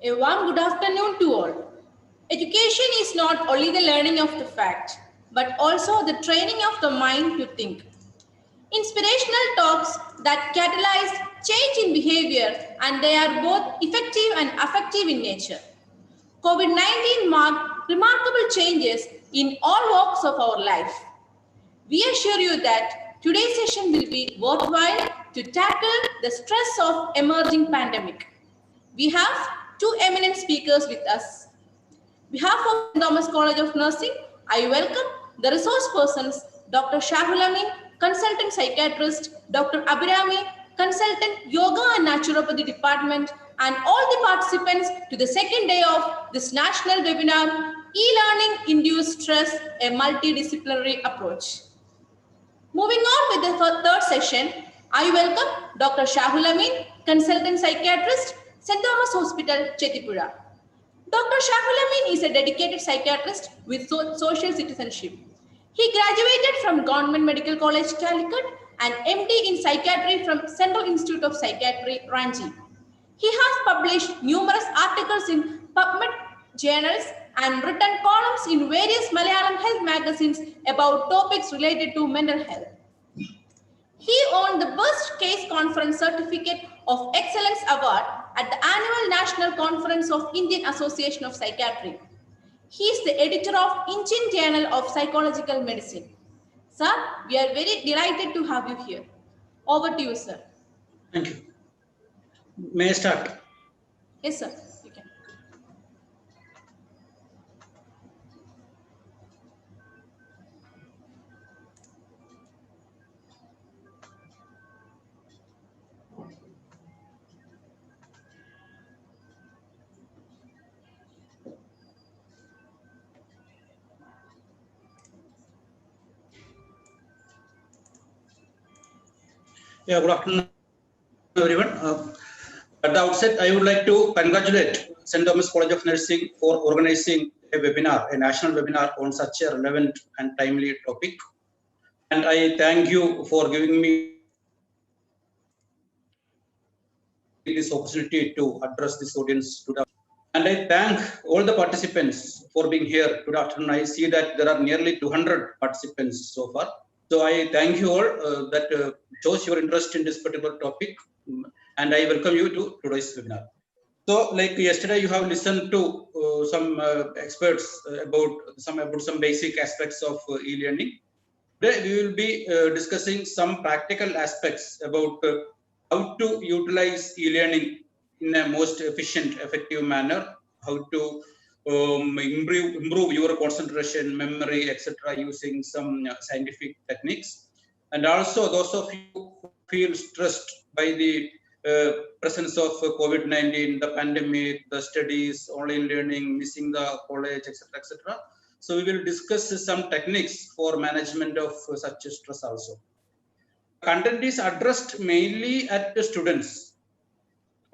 A warm good afternoon to all. Education is not only the learning of the fact, but also the training of the mind to think. Inspirational talks that catalyze change in behavior, and they are both effective and affective in nature. COVID-19 marked remarkable changes in all walks of our life. We assure you that today's session will be worthwhile to tackle the stress of emerging pandemic. We have two eminent speakers with us. On behalf of St. Thomas College of Nursing, I welcome the resource persons, Dr. Shahul Amin, consultant psychiatrist, Dr. Abhirami, consultant yoga and naturopathy department, and all the participants to the second day of this national webinar, E-Learning Induced Stress, a Multidisciplinary Approach. Moving on with the third session, I welcome Dr. Shahul Amin, consultant psychiatrist, St. Thomas Hospital, Chetipura. Dr. Shahul Amin is a dedicated psychiatrist with social citizenship. He graduated from Government Medical College, Calicut, and MD in psychiatry from Central Institute of Psychiatry, Ranchi. He has published numerous articles in PubMed journals and written columns in various Malayalam health magazines about topics related to mental health. He earned the Best Case Conference Certificate of Excellence Award at the Annual National Conference of Indian Association of Psychiatry. He is the editor of Indian Journal of Psychological Medicine. Sir, we are very delighted to have you here. Over to you, sir. Thank you. May I start? Yes, sir. You can. Yeah, good afternoon, everyone. At the outset, I would like to congratulate St. Thomas College of Nursing for organizing a webinar, a national webinar on such a relevant and timely topic. And I thank you for giving me this opportunity to address this audience today. And I thank all the participants for being here today afternoon. I see that there are nearly 200 participants so far. So I thank you all that shows your interest in this particular topic, and I welcome you to today's webinar. So, like yesterday, you have listened to some experts about some basic aspects of e-learning. Today, we will be discussing some practical aspects about how to utilize e-learning in a most efficient, effective manner, how to improve your concentration, memory, etc., using some scientific techniques. And also those of you who feel stressed by the presence of COVID-19, the pandemic, the studies, online learning, missing the college, etc., etc. So we will discuss some techniques for management of such stress also. Content is addressed mainly at the students.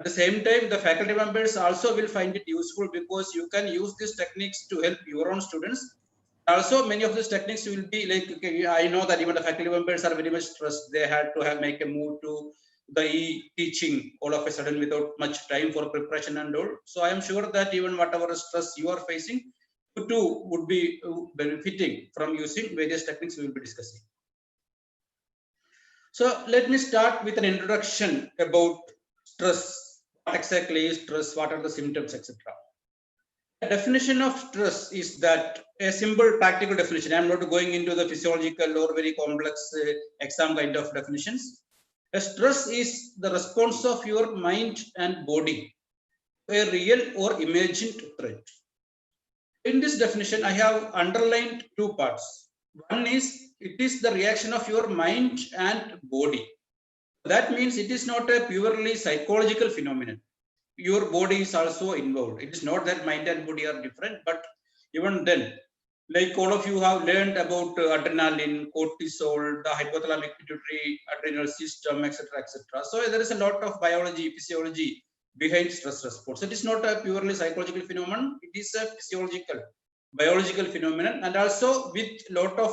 At the same time, the faculty members also will find it useful because you can use these techniques to help your own students. Also, many of these techniques will be like, okay, I know that even the faculty members are very much stressed. They had to make a move to the e-teaching all of a sudden without much time for preparation and all. So I am sure that even whatever stress you are facing, you too would be benefiting from using various techniques we will be discussing. So let me start with an introduction about stress. What exactly is stress? What are the symptoms, etc. The definition of stress is that a simple practical definition. I am not going into the physiological or very complex exam kind of definitions. A stress is the response of your mind and body to a real or imagined threat. In this definition, I have underlined two parts. One is it is the reaction of your mind and body. That means it is not a purely psychological phenomenon. Your body is also involved. It is not that mind and body are different, but even then, like all of you have learned about adrenaline, cortisol, the hypothalamic pituitary adrenal system, etc., etc. So there is a lot of biology, physiology behind stress response. It is not a purely psychological phenomenon. It is a physiological, biological phenomenon, and also with lot of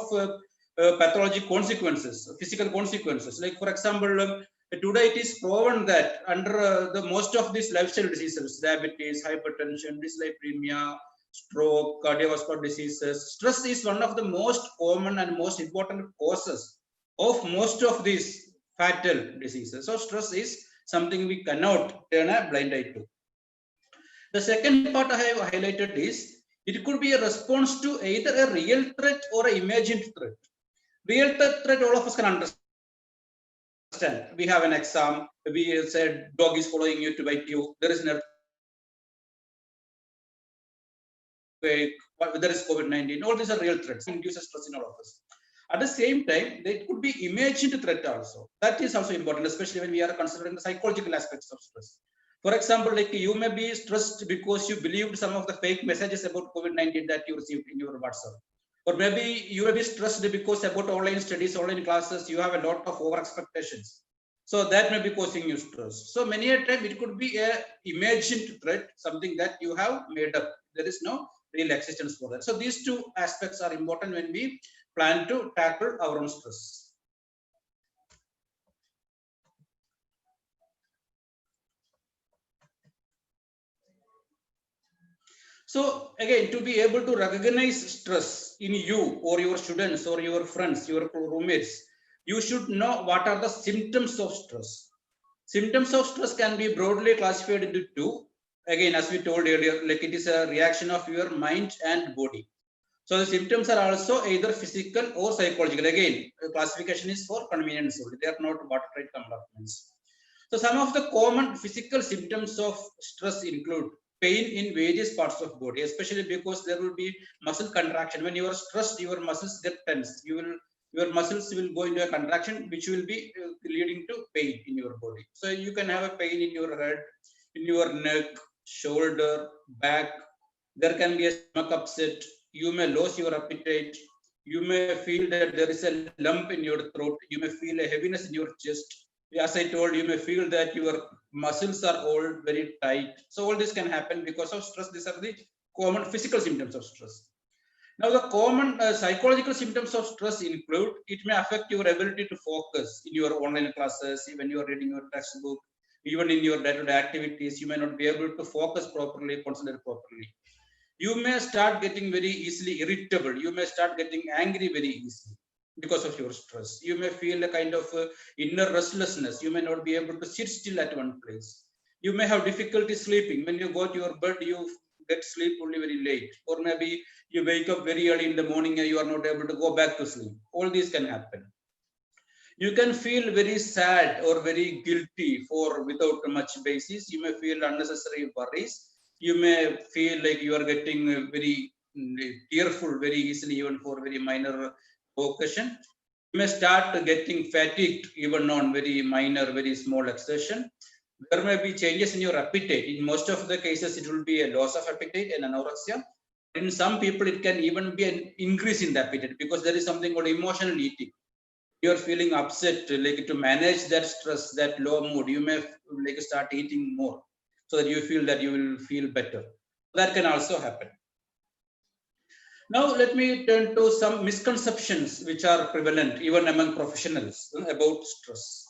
pathologic consequences, physical consequences. Like for example, today it is proven that under the most of these lifestyle diseases, diabetes, hypertension, dyslipidemia, stroke, cardiovascular diseases, stress is one of the most common and most important causes of most of these fatal diseases. So stress is something we cannot turn a blind eye to. The second part I have highlighted is it could be a response to either a real threat or an imagined threat. Real threat all of us can understand. We have an exam, we said dog is following you to bite you, there is an earthquake, there is COVID-19, all these are real threats, induces stress in all of us. At the same time, there could be imagined threat also. That is also important, especially when we are considering the psychological aspects of stress. For example, like you may be stressed because you believed some of the fake messages about COVID-19 that you received in your WhatsApp. Or maybe you may be stressed because about online studies, online classes, you have a lot of over expectations. So that may be causing you stress. So many a time it could be a imagined threat, something that you have made up. There is no real existence for that. So these two aspects are important when we plan to tackle our own stress. So again, to be able to recognize stress in you or your students or your friends, your roommates, you should know what are the symptoms of stress. Symptoms of stress can be broadly classified into two. Again, as we told earlier, like it is a reaction of your mind and body. So the symptoms are also either physical or psychological. Again, the classification is for convenience only. They are not watertight compartments. So some of the common physical symptoms of stress include pain in various parts of body, especially because there will be muscle contraction. When you are stressed, your muscles get tense. Your muscles will go into a contraction, which will be leading to pain in your body. So you can have a pain in your head, in your neck, shoulder, back. There can be a stomach upset. You may lose your appetite. You may feel that there is a lump in your throat. You may feel a heaviness in your chest. As I told you, may feel that your muscles are all very tight. So all this can happen because of stress. These are the common physical symptoms of stress. Now the common psychological symptoms of stress include, it may affect your ability to focus in your online classes, even you are reading your textbook, even in your day-to-day activities, you may not be able to focus properly, concentrate properly. You may start getting very easily irritable. You may start getting angry very easily because of your stress. You may feel a kind of inner restlessness. You may not be able to sit still at one place. You may have difficulty sleeping. When you go to your bed, you get sleep only very late. Or maybe you wake up very early in the morning and you are not able to go back to sleep. All these can happen. You can feel very sad or very guilty for without much basis. You may feel unnecessary worries. You may feel like you are getting very tearful very easily, even for very minor occasion. You may start getting fatigued even on very minor, very small exertion. There may be changes in your appetite. In most of the cases, it will be a loss of appetite and anorexia. In some people, it can even be an increase in the appetite because there is something called emotional eating. You are feeling upset, like to manage that stress, that low mood, you may like start eating more so that you feel that you will feel better. That can also happen. Now let me turn to some misconceptions which are prevalent even among professionals about stress.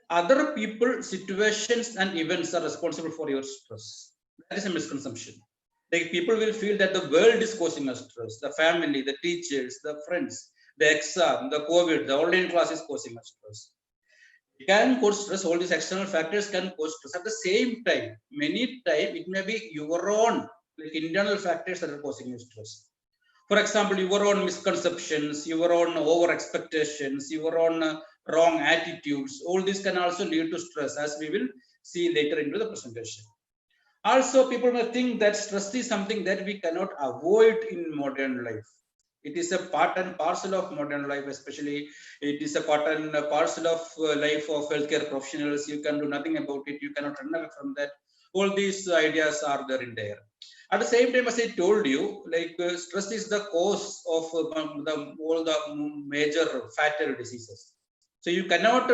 Other people, situations, and events are responsible for your stress. That is a misconception. Like people will feel that the world is causing us stress, the family, the teachers, the friends, the exam, the COVID, the online class is causing us stress. It can cause stress. All these external factors can cause stress. At the same time, many times it may be your own like internal factors that are causing you stress. For example, your own misconceptions, your own over expectations, your own wrong attitudes. All this can also lead to stress, as we will see later into the presentation. Also, people may think that stress is something that we cannot avoid in modern life. It is a part and parcel of modern life, especially it is a part and parcel of life of healthcare professionals. You can do nothing about it. You cannot run away from that. All these ideas are there in there. At the same time, as I told you, like stress is the cause of all the major fatal diseases. So you cannot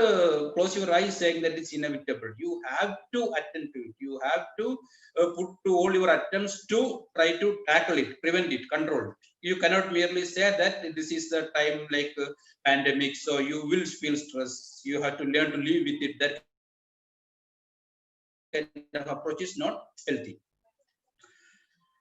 close your eyes saying that it's inevitable. You have to attend to it. You have to put to all your attempts to try to tackle it, prevent it, control it. You cannot merely say that this is the time like pandemic, so you will feel stress. You have to learn to live with it. That kind of approach is not healthy.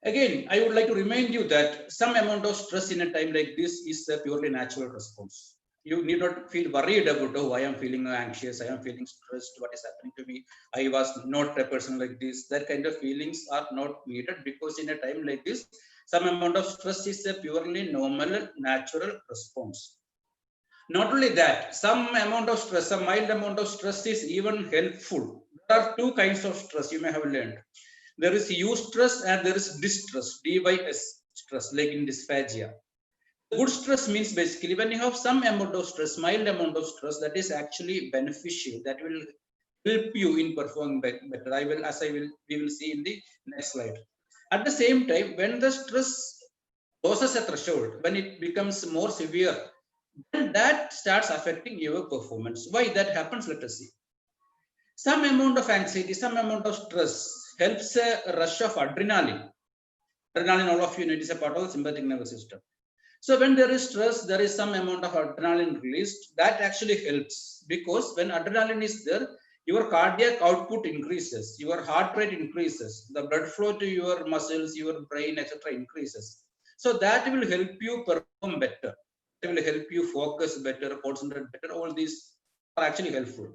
Again, I would like to remind you that some amount of stress in a time like this is a purely natural response. You need not feel worried about, oh, I am feeling anxious, I am feeling stressed, what is happening to me? I was not a person like this. That kind of feelings are not needed, because in a time like this, some amount of stress is a purely normal, natural response. Not only that, some amount of stress, a mild amount of stress is even helpful. There are two kinds of stress you may have learned. There is eustress and there is distress, D-Y-S stress, like in dysphagia. Good stress means basically when you have some amount of stress, mild amount of stress, that is actually beneficial. That will help you in performing better. We will see in the next slide. At the same time, when the stress crosses a threshold, when it becomes more severe, then that starts affecting your performance. Why that happens? Let us see. Some amount of anxiety, some amount of stress helps a rush of adrenaline. Adrenaline, all of you know, it is a part of the sympathetic nervous system. So when there is stress, there is some amount of adrenaline released. That actually helps, because when adrenaline is there, your cardiac output increases, your heart rate increases, the blood flow to your muscles, your brain, etc. increases. So that will help you perform better. It will help you focus better, concentrate better. All these are actually helpful.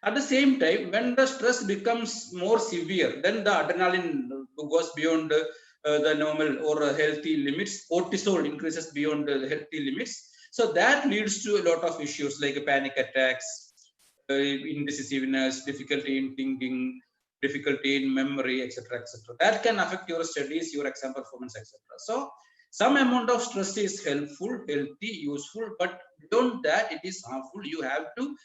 At the same time, when the stress becomes more severe, then the adrenaline goes beyond the normal or healthy limits. Cortisol increases beyond the healthy limits. So that leads to a lot of issues like panic attacks, indecisiveness, difficulty in thinking, difficulty in memory, etc., etc. That can affect your studies, your exam performance, etc. So some amount of stress is helpful, healthy, useful, but beyond that, it is harmful. You have to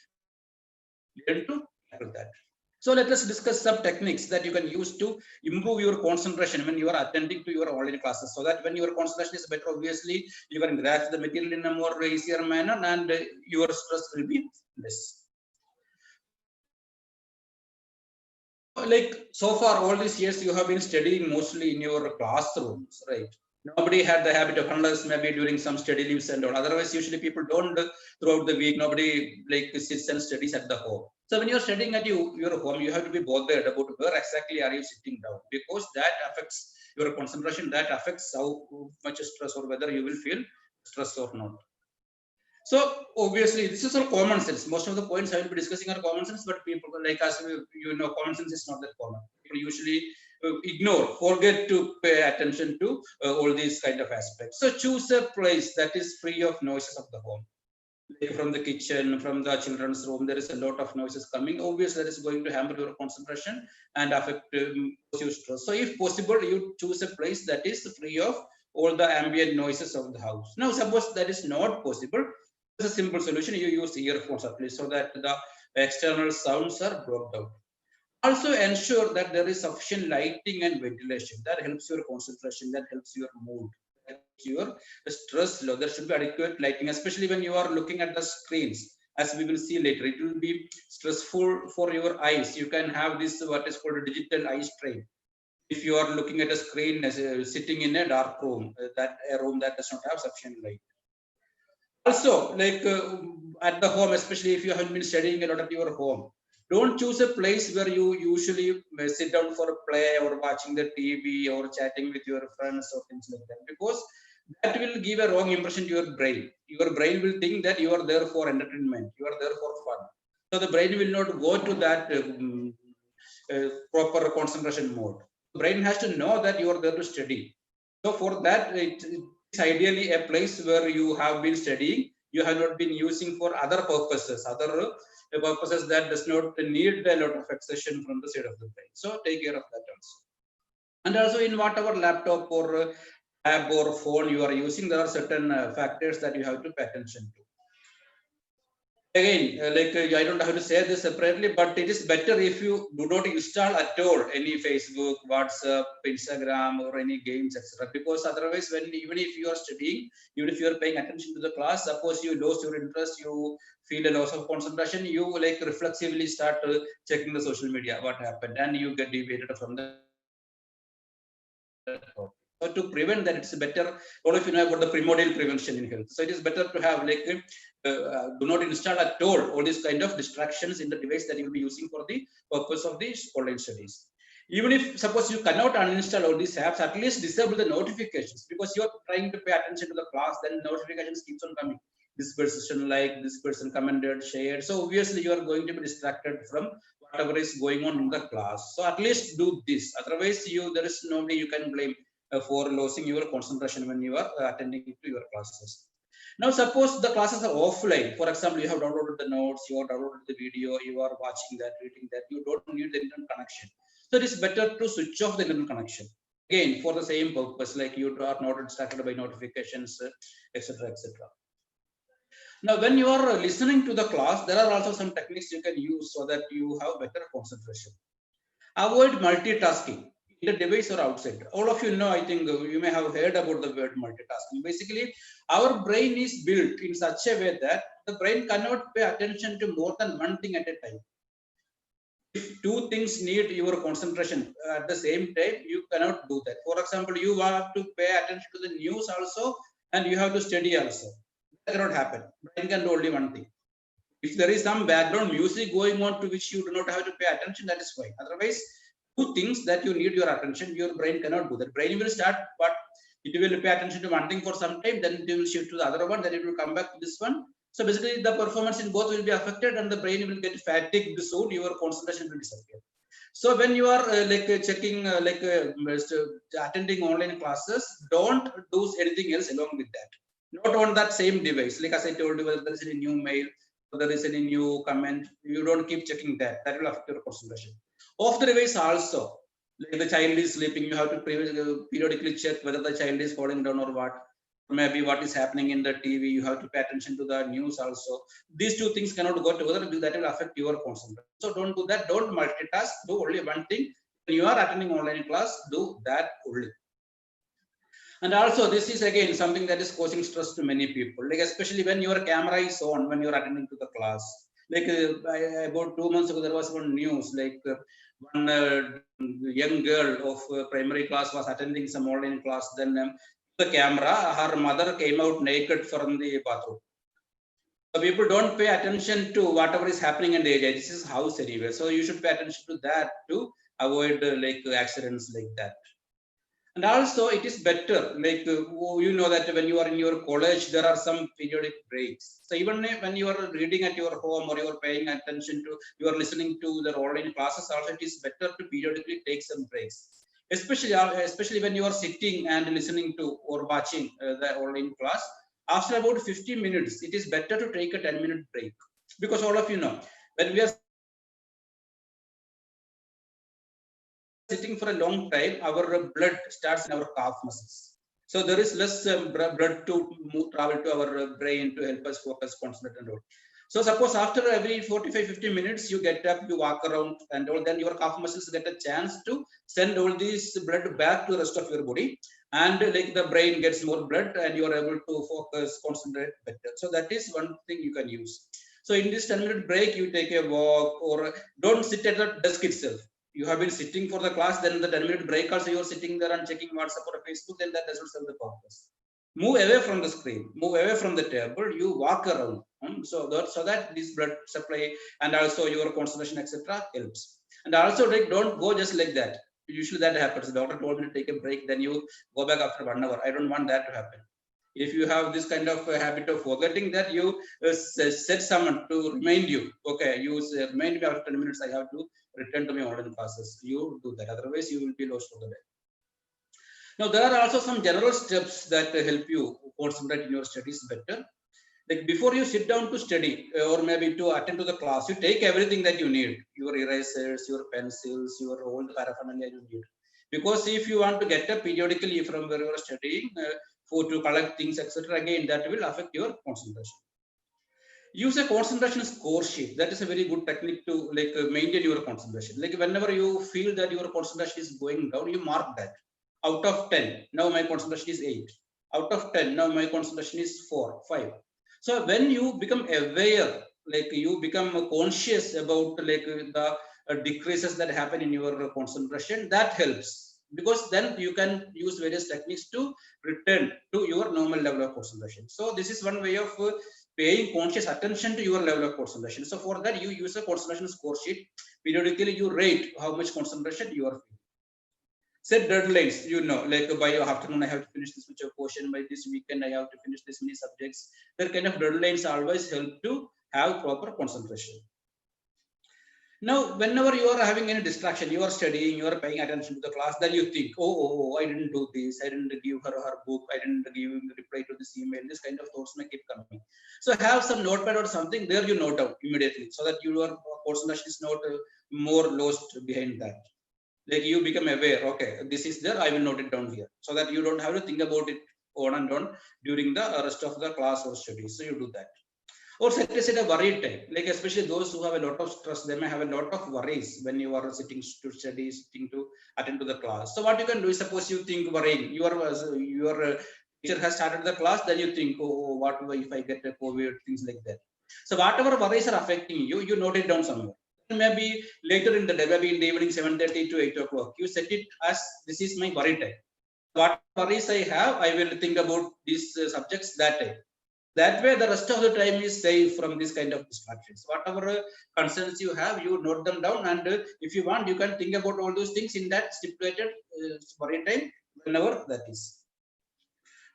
learn to tackle that. So let us discuss some techniques that you can use to improve your concentration when you are attending to your online classes, so that when your concentration is better, obviously you can grasp the material in a more easier manner, and your stress will be less. Like so far, all these years you have been studying mostly in your classrooms, right? Nobody had the habit of, unless maybe during some study leaves and all. Otherwise, usually people don't throughout the week. Nobody like sits and studies at the home. So when you're studying at your home, you have to be bothered about where exactly are you sitting down, because that affects your concentration. That affects how much stress or whether you will feel stress or not. So obviously, this is all common sense. Most of the points I will be discussing are common sense, but people like us, common sense is not that common. People usually ignore, forget to pay attention to all these kind of aspects. So choose a place that is free of noises of the home. Like from the kitchen, from the children's room, there is a lot of noises coming. Obviously, that is going to hamper your concentration and affect your stress. So if possible, you choose a place that is free of all the ambient noises of the house. Now, suppose that is not possible, there's a simple solution. You use earphones at least, so that the external sounds are blocked out. Also ensure that there is sufficient lighting and ventilation. That helps your concentration, that helps your mood, that helps your stress low. There should be adequate lighting, especially when you are looking at the screens. As we will see later, it will be stressful for your eyes. You can have this what is called a digital eye strain. If you are looking at a screen as sitting in a dark room, that a room that does not have sufficient light. Also, like at the home, especially if you haven't been studying a lot at your home, don't choose a place where you usually sit down for a play or watching the TV or chatting with your friends or things like that, because that will give a wrong impression to your brain. Your brain will think that you are there for entertainment, you are there for fun. So the brain will not go to that proper concentration mode. The brain has to know that you are there to study. So for that, it is ideally a place where you have been studying. You have not been using for other purposes, other purposes that does not need a lot of accession from the side of the brain. So take care of that also. And also in whatever laptop or tab or phone you are using, there are certain factors that you have to pay attention to. Again, I don't know how to say this separately, but it is better if you do not install at all any Facebook, WhatsApp, Instagram, or any games, etc. Because otherwise, when even if you are studying, even if you are paying attention to the class, suppose you lose your interest, you feel a loss of concentration, you like reflexively start checking the social media, what happened, and you get deviated from the topic. So to prevent that, it's better. All of you know about the primordial prevention in health. So it is better to have do not install at all these kind of distractions in the device that you will be using for the purpose of these online studies. Even if suppose you cannot uninstall all these apps, at least disable the notifications, because you are trying to pay attention to the class, then notifications keeps on coming. This person liked, this person commented, shared. So obviously you are going to be distracted from whatever is going on in the class. So at least do this. Otherwise, there is nobody you can blame for losing your concentration when you are attending to your classes. Now, suppose the classes are offline. For example, you have downloaded the notes, you have downloaded the video, you are watching that, reading that. You don't need the internet connection. So it is better to switch off the internet connection. Again, for the same purpose, like you are not distracted by notifications, etc., etc. Now, when you are listening to the class, there are also some techniques you can use so that you have better concentration. Avoid multitasking in the device or outside. All of you know, I think you may have heard about the word multitasking. Basically, our brain is built in such a way that the brain cannot pay attention to more than one thing at a time. If two things need your concentration at the same time, you cannot do that. For example, you have to pay attention to the news also, and you have to study also. That cannot happen. Brain can do only one thing. If there is some background music going on to which you do not have to pay attention, that is fine. Otherwise, two things that you need your attention, your brain cannot do that. Brain will start, but it will pay attention to one thing for some time, then it will shift to the other one, then it will come back to this one. So basically, the performance in both will be affected, and the brain will get fatigued soon. Your concentration will disappear. So when you are checking, attending online classes, don't do anything else along with that. Not on that same device. Like as I told you, whether there is any new mail, or there is any new comment, you don't keep checking that. That will affect your concentration. Off the device also, like the child is sleeping, you have to periodically check whether the child is falling down or what. Maybe what is happening in the TV, you have to pay attention to the news also. These two things cannot go together, that will affect your concentration. So don't do that, don't multitask, do only one thing. When you are attending online class, do that only. And also, this is again something that is causing stress to many people, like especially when your camera is on, when you're attending to the class. Like about 2 months ago, there was one news, one young girl of primary class was attending some online class. Then the camera, her mother came out naked from the bathroom. So people don't pay attention to whatever is happening in the area. This is house anyway, so you should pay attention to that to avoid accidents like that. And also, it is better, you know that when you are in your college, there are some periodic breaks. So even when you are reading at your home, or you are paying attention to, you are listening to the online classes, also it is better to periodically take some breaks. Especially when you are sitting and listening to or watching the online class, after about 50 minutes, it is better to take a 10-minute break. Because all of you know, when we are sitting for a long time, our blood starts in our calf muscles. So there is less blood to travel to our brain to help us focus, concentrate, and all. So suppose after every 45-50 minutes, you get up, you walk around, and all, then your calf muscles get a chance to send all this blood back to the rest of your body, and the brain gets more blood, and you are able to focus, concentrate better. So that is one thing you can use. So in this 10-minute break, you take a walk, or don't sit at the desk itself. You have been sitting for the class, then in the 10-minute break also you're sitting there and checking WhatsApp or Facebook, then that doesn't serve the purpose. Move away from the screen, move away from the table, you walk around. So that this blood supply and also your concentration, etc., helps. And also, don't go just like that. Usually that happens. The doctor told me to take a break, then you go back after 1 hour. I don't want that to happen. If you have this kind of habit of forgetting that, you set someone to remind you. Okay, you remind me after 10 minutes, I have to return to my online classes. You do that. Otherwise, you will be lost for the day. Now, there are also some general steps that help you concentrate in your studies better. Like before you sit down to study or maybe to attend to the class, you take everything that you need, your erasers, your pencils, your all the paraphernalia you need. Because if you want to get up periodically from where you are studying for to collect things, etc., again that will affect your concentration. Use a concentration score sheet. That is a very good technique to maintain your concentration. Like whenever you feel that your concentration is going down, you mark that. Out of 10, now my concentration is 8. Out of 10, now my concentration is 4, 5. So when you become aware, like you become conscious about the decreases that happen in your concentration, that helps, because then you can use various techniques to return to your normal level of concentration. So this is one way of paying conscious attention to your level of concentration. So for that, you use a concentration score sheet. Periodically, you rate how much concentration you are feeling. Set deadlines, like by your afternoon, I have to finish this much of portion. By this weekend, I have to finish this many subjects. That kind of deadlines always help to have proper concentration. Now, whenever you are having any distraction, you are studying, you are paying attention to the class, then you think, oh, I didn't do this, I didn't give her book, I didn't give reply to this email. This kind of thoughts may keep coming. So have some notepad or something there, you note out immediately, so that your concentration is not more lost behind that. Like you become aware, okay, this is there, I will note it down here, so that you don't have to think about it on and on during the rest of the class or study. So you do that. Or set aside a worry time, like especially those who have a lot of stress, they may have a lot of worries when you are sitting to study, sitting to attend to the class. So what you can do is, suppose you think worrying, your teacher has started the class, then you think, oh, what if I get a COVID, things like that. So whatever worries are affecting you, you note it down somewhere. Maybe later in the day, maybe in the evening, 7:30 to 8 o'clock, you set it as this is my worry time. What worries I have, I will think about these subjects that day. That way, the rest of the time is safe from this kind of distractions. Whatever concerns you have, you note them down, and if you want, you can think about all those things in that stipulated worry time whenever that is.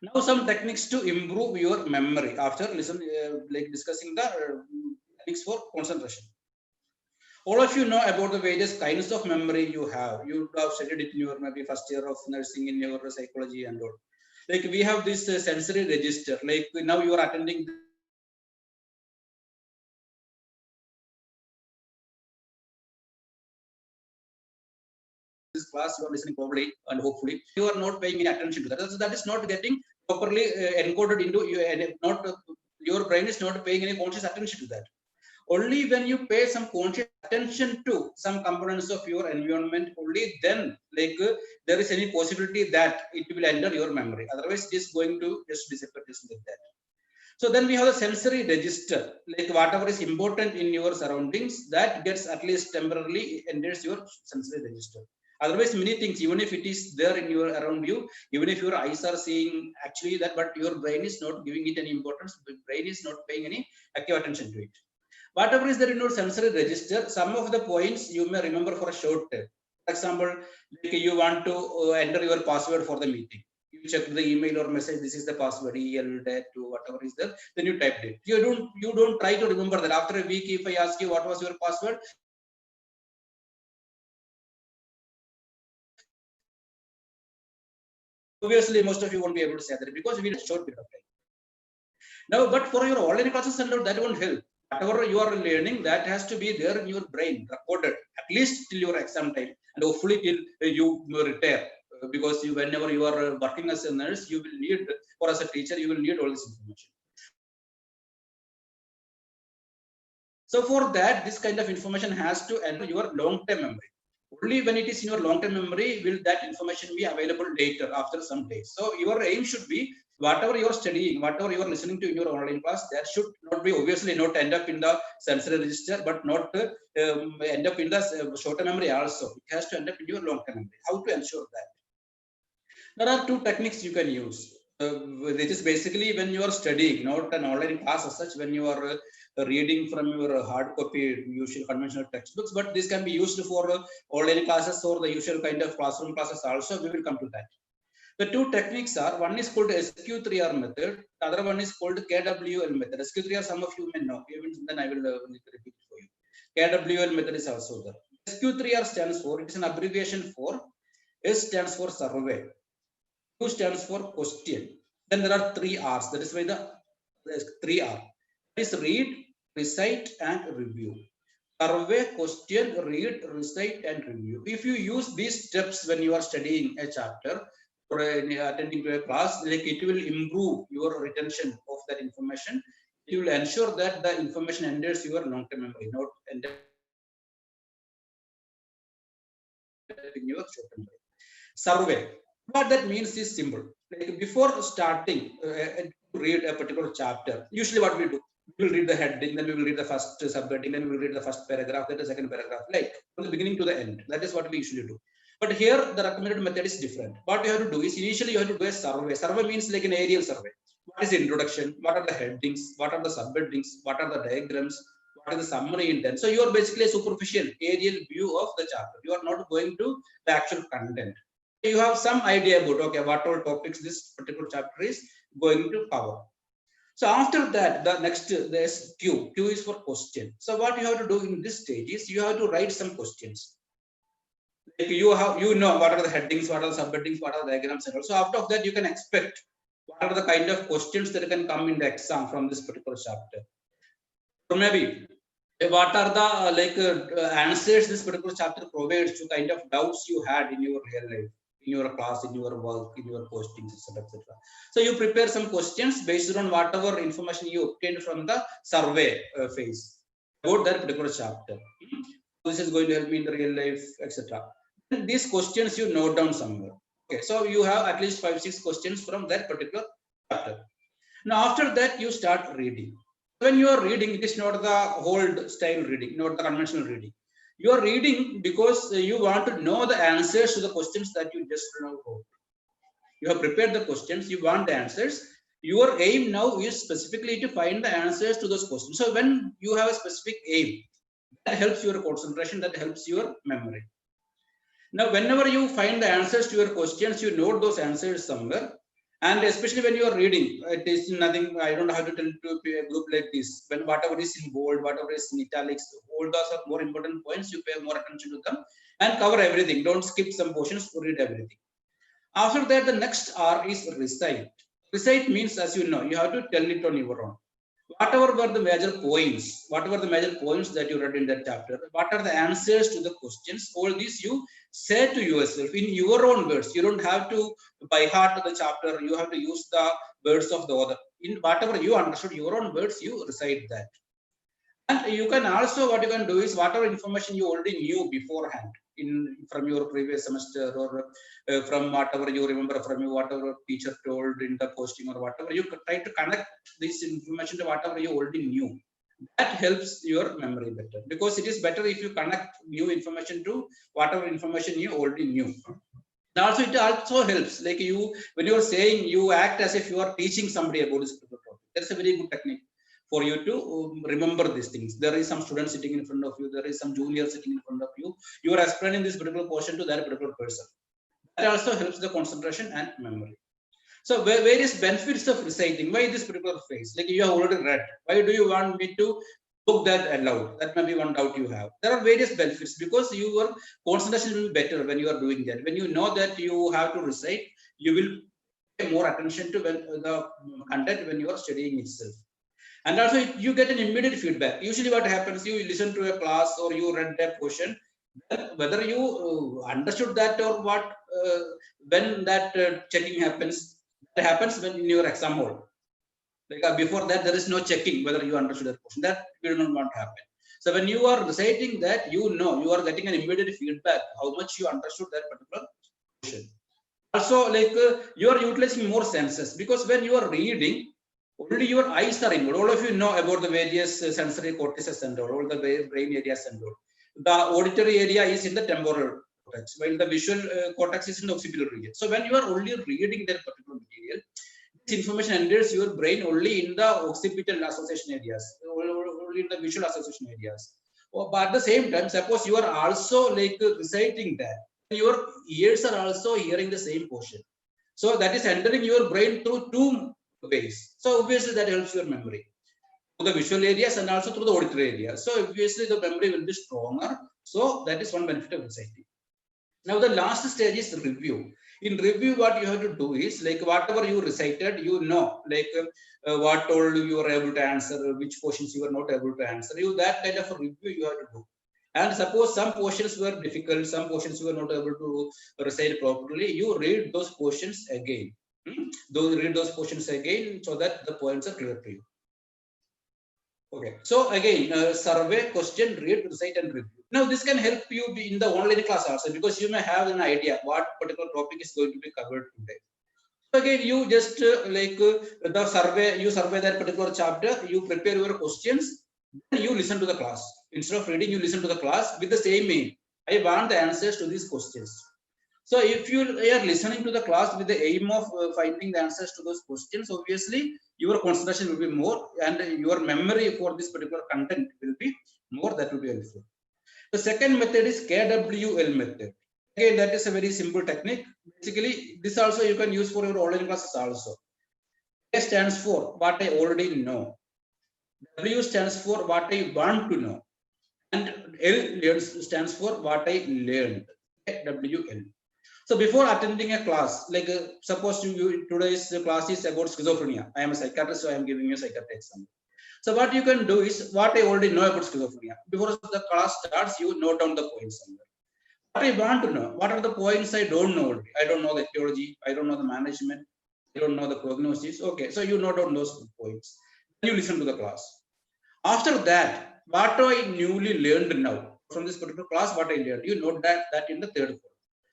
Now, some techniques to improve your memory after discussing the techniques for concentration. All of you know about the various kinds of memory you have. You have studied it in your maybe first year of nursing in your psychology and all. Like we have this sensory register. Like now you are attending this class, you are listening probably and hopefully you are not paying any attention to that. That is not getting properly encoded into you, and not your brain is not paying any conscious attention to that. Only when you pay some conscious attention to some components of your environment, only then there is any possibility that it will enter your memory. Otherwise, it is going to just disappear just like that. So then we have a sensory register, like whatever is important in your surroundings, that gets at least temporarily enters your sensory register. Otherwise, many things, even if it is there in your around you, even if your eyes are seeing actually that, but your brain is not giving it any importance, the brain is not paying any active attention to it. Whatever is there in your sensory register, some of the points you may remember for a short time. For example, like you want to enter your password for the meeting. You check the email or message, this is the password, EL-2, whatever is there, then you typed it. You don't try to remember that. After a week, if I ask you what was your password, obviously most of you won't be able to say that because we need a short period of time. Now, but for your online classes and all, that won't help. Whatever you are learning, that has to be there in your brain, recorded, at least till your exam time, and hopefully till you retire. Because whenever you are working as a nurse, you will need, or as a teacher, you will need all this information. So for that, this kind of information has to enter your long-term memory. Only when it is in your long-term memory will that information be available later after some days. So your aim should be whatever you are studying, whatever you are listening to in your online class, that should not be obviously not end up in the sensory register, but not end up in the short-term memory also. It has to end up in your long-term memory. How to ensure that? There are two techniques you can use. It is basically when you are studying, not an online class as such, when you are reading from your hard copy, usual conventional textbooks, but this can be used for online classes or the usual kind of classroom classes also. We will come to that. The two techniques are, one is called SQ3R method, the other one is called KWL method. SQ3R, some of you may know, even then I will repeat it for you. KWL method is also there. SQ3R stands for, it is an abbreviation for, S stands for survey, Q stands for question. Then there are three R's. That is why the three R is read, recite, and review. survey, question, read, recite, and review. If you use these steps when you are studying a chapter or attending to a class, like it will improve your retention of that information. It will ensure that the information enters your long-term memory, not enter in your short-term memory. Survey. What that means is simple. Like before starting to read a particular chapter, usually what we do, we will read the heading, then we will read the first subheading, then we will read the first paragraph, then the second paragraph, like from the beginning to the end. That is what we usually do. But here, the recommended method is different. What you have to do is initially you have to do a survey. Survey means like an aerial survey. What is the introduction? What are the headings? What are the subheadings? What are the diagrams? What is the summary intent? So you are basically a superficial aerial view of the chapter. You are not going to the actual content. You have some idea about, okay, what all topics this particular chapter is going to cover. So after that, the next, there's Q. Q is for question. So what you have to do in this stage is you have to write some questions. Like you know what are the headings, what are the subheadings, what are the diagrams, and also after that you can expect what are the kind of questions that can come in the exam from this particular chapter. Or maybe what are the answers this particular chapter provides to kind of doubts you had in your real life, in your class, in your work, in your postings, etc., etc. So you prepare some questions based on whatever information you obtained from the survey phase about that particular chapter. This is going to help me in the real life, etc. These questions you note down somewhere. Okay, so you have at least 5-6 questions from that particular chapter. Now after that you start reading. When you are reading, it is not the old style reading, not the conventional reading. You are reading because you want to know the answers to the questions that you just now wrote. You have prepared the questions, you want the answers. Your aim now is specifically to find the answers to those questions. So when you have a specific aim, that helps your concentration, that helps your memory. Now, whenever you find the answers to your questions, you note those answers somewhere. And especially when you are reading, it is nothing, I don't have to tell to a group like this. When whatever is in bold, whatever is in italics, all those are more important points, you pay more attention to them and cover everything. Don't skip some portions, read everything. After that, the next R is recite. Recite means, as you know, you have to tell it on your own. Whatever were the major points, whatever the major points that you read in that chapter, what are the answers to the questions, all these you say to yourself in your own words. You don't have to by heart the chapter, you have to use the words of the author. In whatever you understood, your own words, you recite that. And you can also, what you can do is whatever information you already knew beforehand from your previous semester or from whatever you remember from you, whatever teacher told in the posting or whatever, you could try to connect this information to whatever you already knew. That helps your memory better, because it is better if you connect new information to whatever information you already knew. And also, it also helps, like when you are saying, you act as if you are teaching somebody about this particular topic. That's a very good technique for you to remember these things. There is some student sitting in front of you, there is some junior sitting in front of you. You are explaining this particular portion to that particular person. That also helps the concentration and memory. So various benefits of reciting. Why this particular phase? Like you have already read. Why do you want me to book that aloud? That may be one doubt you have. There are various benefits because your concentration will be better when you are doing that. When you know that you have to recite, you will pay more attention to the content when you are studying itself. And also you get an immediate feedback. Usually what happens, you listen to a class or you read a portion, whether you understood that or what, when that checking happens, it happens when in your exam hall. Like before that, there is no checking whether you understood that portion. That we do not want to happen. So when you are reciting that, you know, you are getting an immediate feedback how much you understood that particular portion. Also, you are utilizing more senses, because when you are reading, only your eyes are involved. All of you know about the various sensory cortices and all the brain areas and all. The auditory area is in the temporal cortex, while the visual cortex is in the occipital region. So when you are only reading that particular material, this information enters your brain only in the occipital association areas, only in the visual association areas. But at the same time, suppose you are also reciting that, your ears are also hearing the same portion. So that is entering your brain through two ways. So obviously that helps your memory through the visual areas and also through the auditory areas. So obviously the memory will be stronger. So that is one benefit of reciting. Now the last stage is review. In review, what you have to do is like whatever you recited, you know, like what all you were able to answer, which portions you were not able to answer. You that kind of a review you have to do. And suppose some portions were difficult, some portions you were not able to recite properly. You read those portions again. Read those portions again so that the points are clear to you. Okay, so again, survey, question, read, recite, and review. Now, this can help you be in the online class also because you may have an idea what particular topic is going to be covered today. So again, you just the survey, you survey that particular chapter, you prepare your questions, then you listen to the class. Instead of reading, you listen to the class with the same aim. I want the answers to these questions. So if you are listening to the class with the aim of finding the answers to those questions, obviously your concentration will be more and your memory for this particular content will be more. That will be helpful. The second method is KWL method. Again, that is a very simple technique. Basically, this also you can use for your online classes also. K stands for what I already know. W stands for what I want to know. And L stands for what I learned. KWL. So before attending a class, like suppose today's class is about schizophrenia. I am a psychiatrist, so I am giving you a psychiatric example. So what you can do is what I already know about schizophrenia. Before the class starts, you note down the points somewhere. What I want to know, what are the points I don't know already? I don't know the etiology, I don't know the management, I don't know the prognosis. Okay, so you note down those points. Then you listen to the class. After that, what I newly learned now from this particular class, what I learned, you note that in the third point.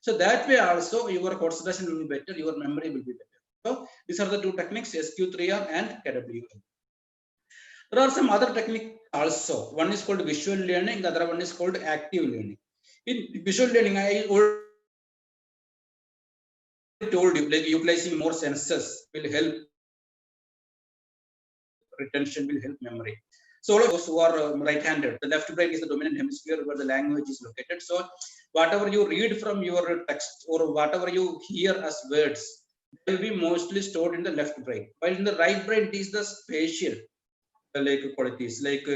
So that way also your concentration will be better, your memory will be better. So these are the two techniques, SQ3R and KWL. There are some other techniques also. One is called visual learning, the other one is called active learning. In visual learning, I already told you, like utilizing more senses will help retention, will help memory. So all of those who are right-handed, the left brain is the dominant hemisphere where the language is located. So whatever you read from your text or whatever you hear as words will be mostly stored in the left brain. While in the right brain, it is the spatial like qualities like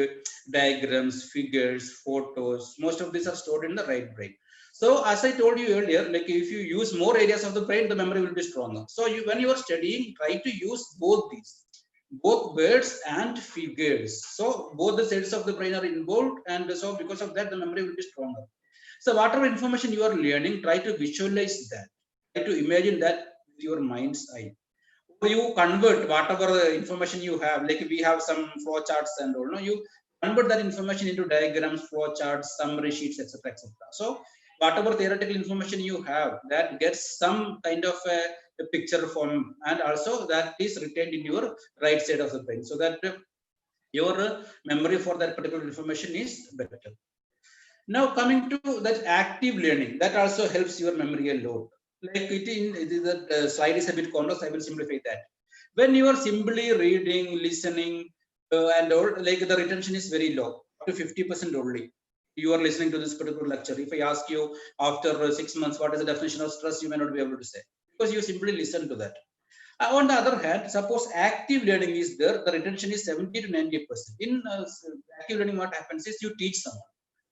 diagrams, figures, photos. Most of these are stored in the right brain. So as I told you earlier, like if you use more areas of the brain, the memory will be stronger. So when you are studying, try to use both these, both words and figures. So both the sides of the brain are involved, and so because of that, the memory will be stronger. So whatever information you are learning, try to visualize that. Try to imagine that with your mind's eye. Or you convert whatever information you have, like we have some flow charts and all, no, you convert that information into diagrams, flow charts, summary sheets, etc., etc. So whatever theoretical information you have, that gets some kind of a picture form, and also that is retained in your right side of the brain, so that your memory for that particular information is better. Now coming to that active learning, that also helps your memory a lot. Like the slide is a bit complex, I will simplify that. When you are simply reading, listening, and all, like the retention is very low, up to 50% only. You are listening to this particular lecture. If I ask you after 6 months, what is the definition of stress, you may not be able to say because you simply listen to that. On the other hand, suppose active learning is there, the retention is 70 to 90%. In active learning, what happens is you teach someone.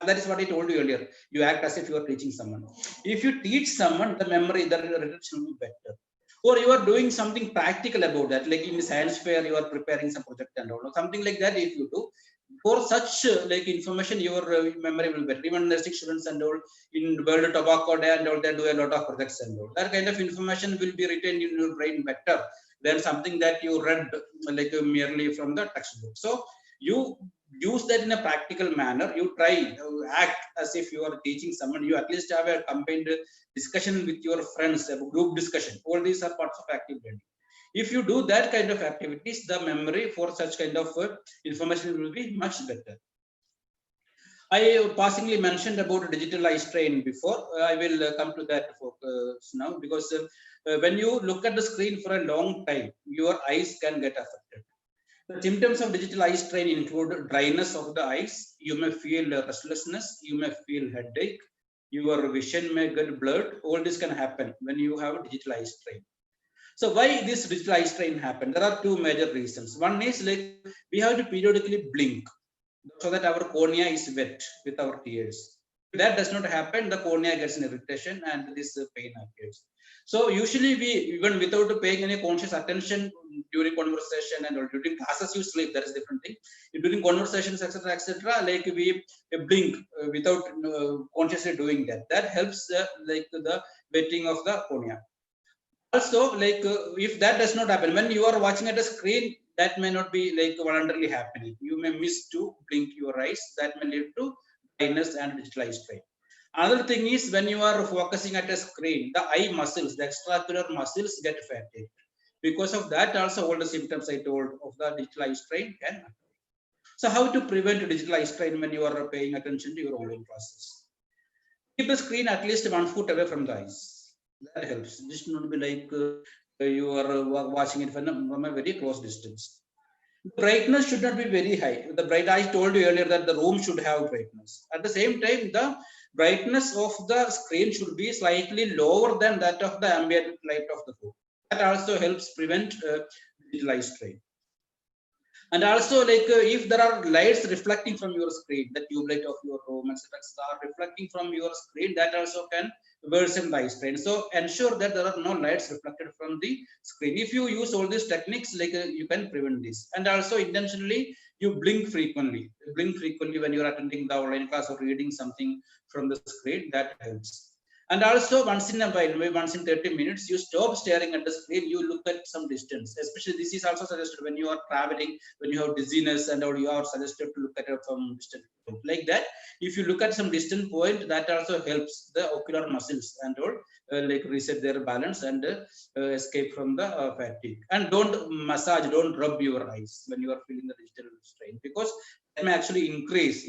That is what I told you earlier. You act as if you are teaching someone. If you teach someone, the memory, the retention will be better. Or you are doing something practical about that, like in the science fair, you are preparing some project and all, something like that. If you do, for such like information, your memory will be better. Even the students and all in World Tobacco Day and all, they do a lot of projects and all. That kind of information will be retained in your brain better than something that you read like merely from the textbook. So you use that in a practical manner. You try act as if you are teaching someone. You at least have a combined discussion with your friends, a group discussion. All these are parts of active learning. If you do that kind of activities, the memory for such kind of information will be much better. I passingly mentioned about digital eye strain before. I will come to that focus now, because when you look at the screen for a long time, your eyes can get affected. The symptoms of digital eye strain include dryness of the eyes. You may feel restlessness. You may feel headache. Your vision may get blurred. All this can happen when you have digital eye strain. So why this digital eye strain happen? There are two major reasons. One is like we have to periodically blink so that our cornea is wet with our tears. If that does not happen, the cornea gets an irritation and this pain appears. So usually we, even without paying any conscious attention during conversation and or during classes, you sleep. That is different thing. During conversations, etc., like we blink without consciously doing that. That helps like the wetting of the cornea. Also, like if that does not happen, when you are watching at a screen, that may not be like voluntarily happening. You may miss to blink your eyes. That may lead to blindness and digital eye strain. Another thing is when you are focusing at a screen, the eye muscles, the extraocular muscles get fatigued. Because of that, also all the symptoms I told of the digital eye strain can occur. So how to prevent digital eye strain when you are paying attention to your online classes? Keep the screen at least 1 foot away from the eyes. That helps. This should not be like you are watching it from a very close distance. The brightness should not be very high. The bright, I told you earlier that the room should have brightness. At the same time, the brightness of the screen should be slightly lower than that of the ambient light of the room. That also helps prevent digital eye strain. And also, like if there are lights reflecting from your screen, the tube light of your room, etc., are reflecting from your screen, that also can worsen the eye strain. So ensure that there are no lights reflected from the screen. If you use all these techniques, like you can prevent this. And also intentionally, you blink frequently. Blink frequently when you are attending the online class or reading something from the screen. That helps. And also once in a while, maybe once in 30 minutes, you stop staring at the screen, you look at some distance. Especially this is also suggested when you are traveling, when you have dizziness and all, you are suggested to look at it from distant point. Like that, if you look at some distant point, that also helps the ocular muscles and all like reset their balance and escape from the fatigue. And don't massage, don't rub your eyes when you are feeling the digital strain, because that may actually increase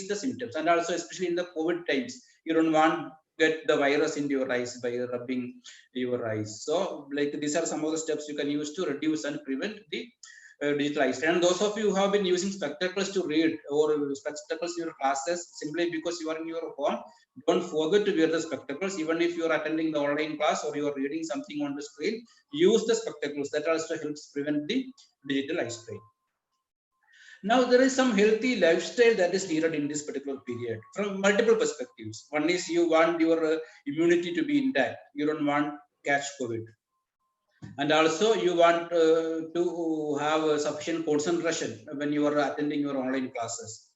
the symptoms. And also especially in the COVID times, you don't want get the virus into your eyes by rubbing your eyes. So like these are some of the steps you can use to reduce and prevent the digital eye strain. And those of you who have been using spectacles to read or spectacles in your classes simply because you are in your home, don't forget to wear the spectacles. Even if you are attending the online class or you are reading something on the screen, use the spectacles. That also helps prevent the digital eye strain. Now, there is some healthy lifestyle that is needed in this particular period from multiple perspectives. One is you want your immunity to be intact. You don't want catch COVID. And also you want to have sufficient concentration when you are attending your online classes.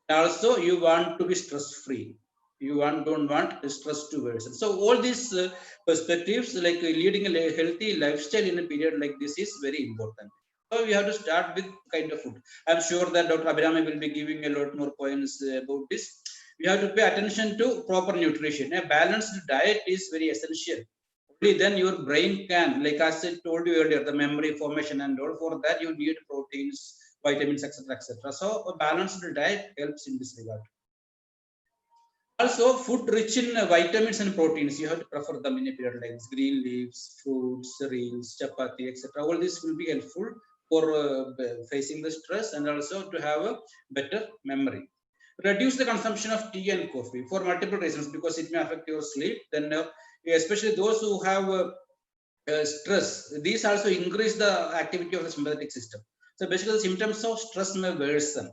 Also, you want to be stress-free. You don't want stress to worsen. So all these perspectives, like leading a healthy lifestyle in a period like this, is very important. So we have to start with kind of food. I'm sure that Dr. Abhirami will be giving a lot more points about this. We have to pay attention to proper nutrition. A balanced diet is very essential. Only then your brain can, like as I told you earlier, the memory formation and all. For that you need proteins, vitamins, etc., etc. So a balanced diet helps in this regard. Also, food rich in vitamins and proteins, you have to prefer them in a period like this. Green leaves, fruits, cereals, chapati, etc. All this will be helpful for facing the stress and also to have a better memory. Reduce the consumption of tea and coffee for multiple reasons, because it may affect your sleep. Then, especially those who have stress, these also increase the activity of the sympathetic system. So basically, the symptoms of stress may worsen.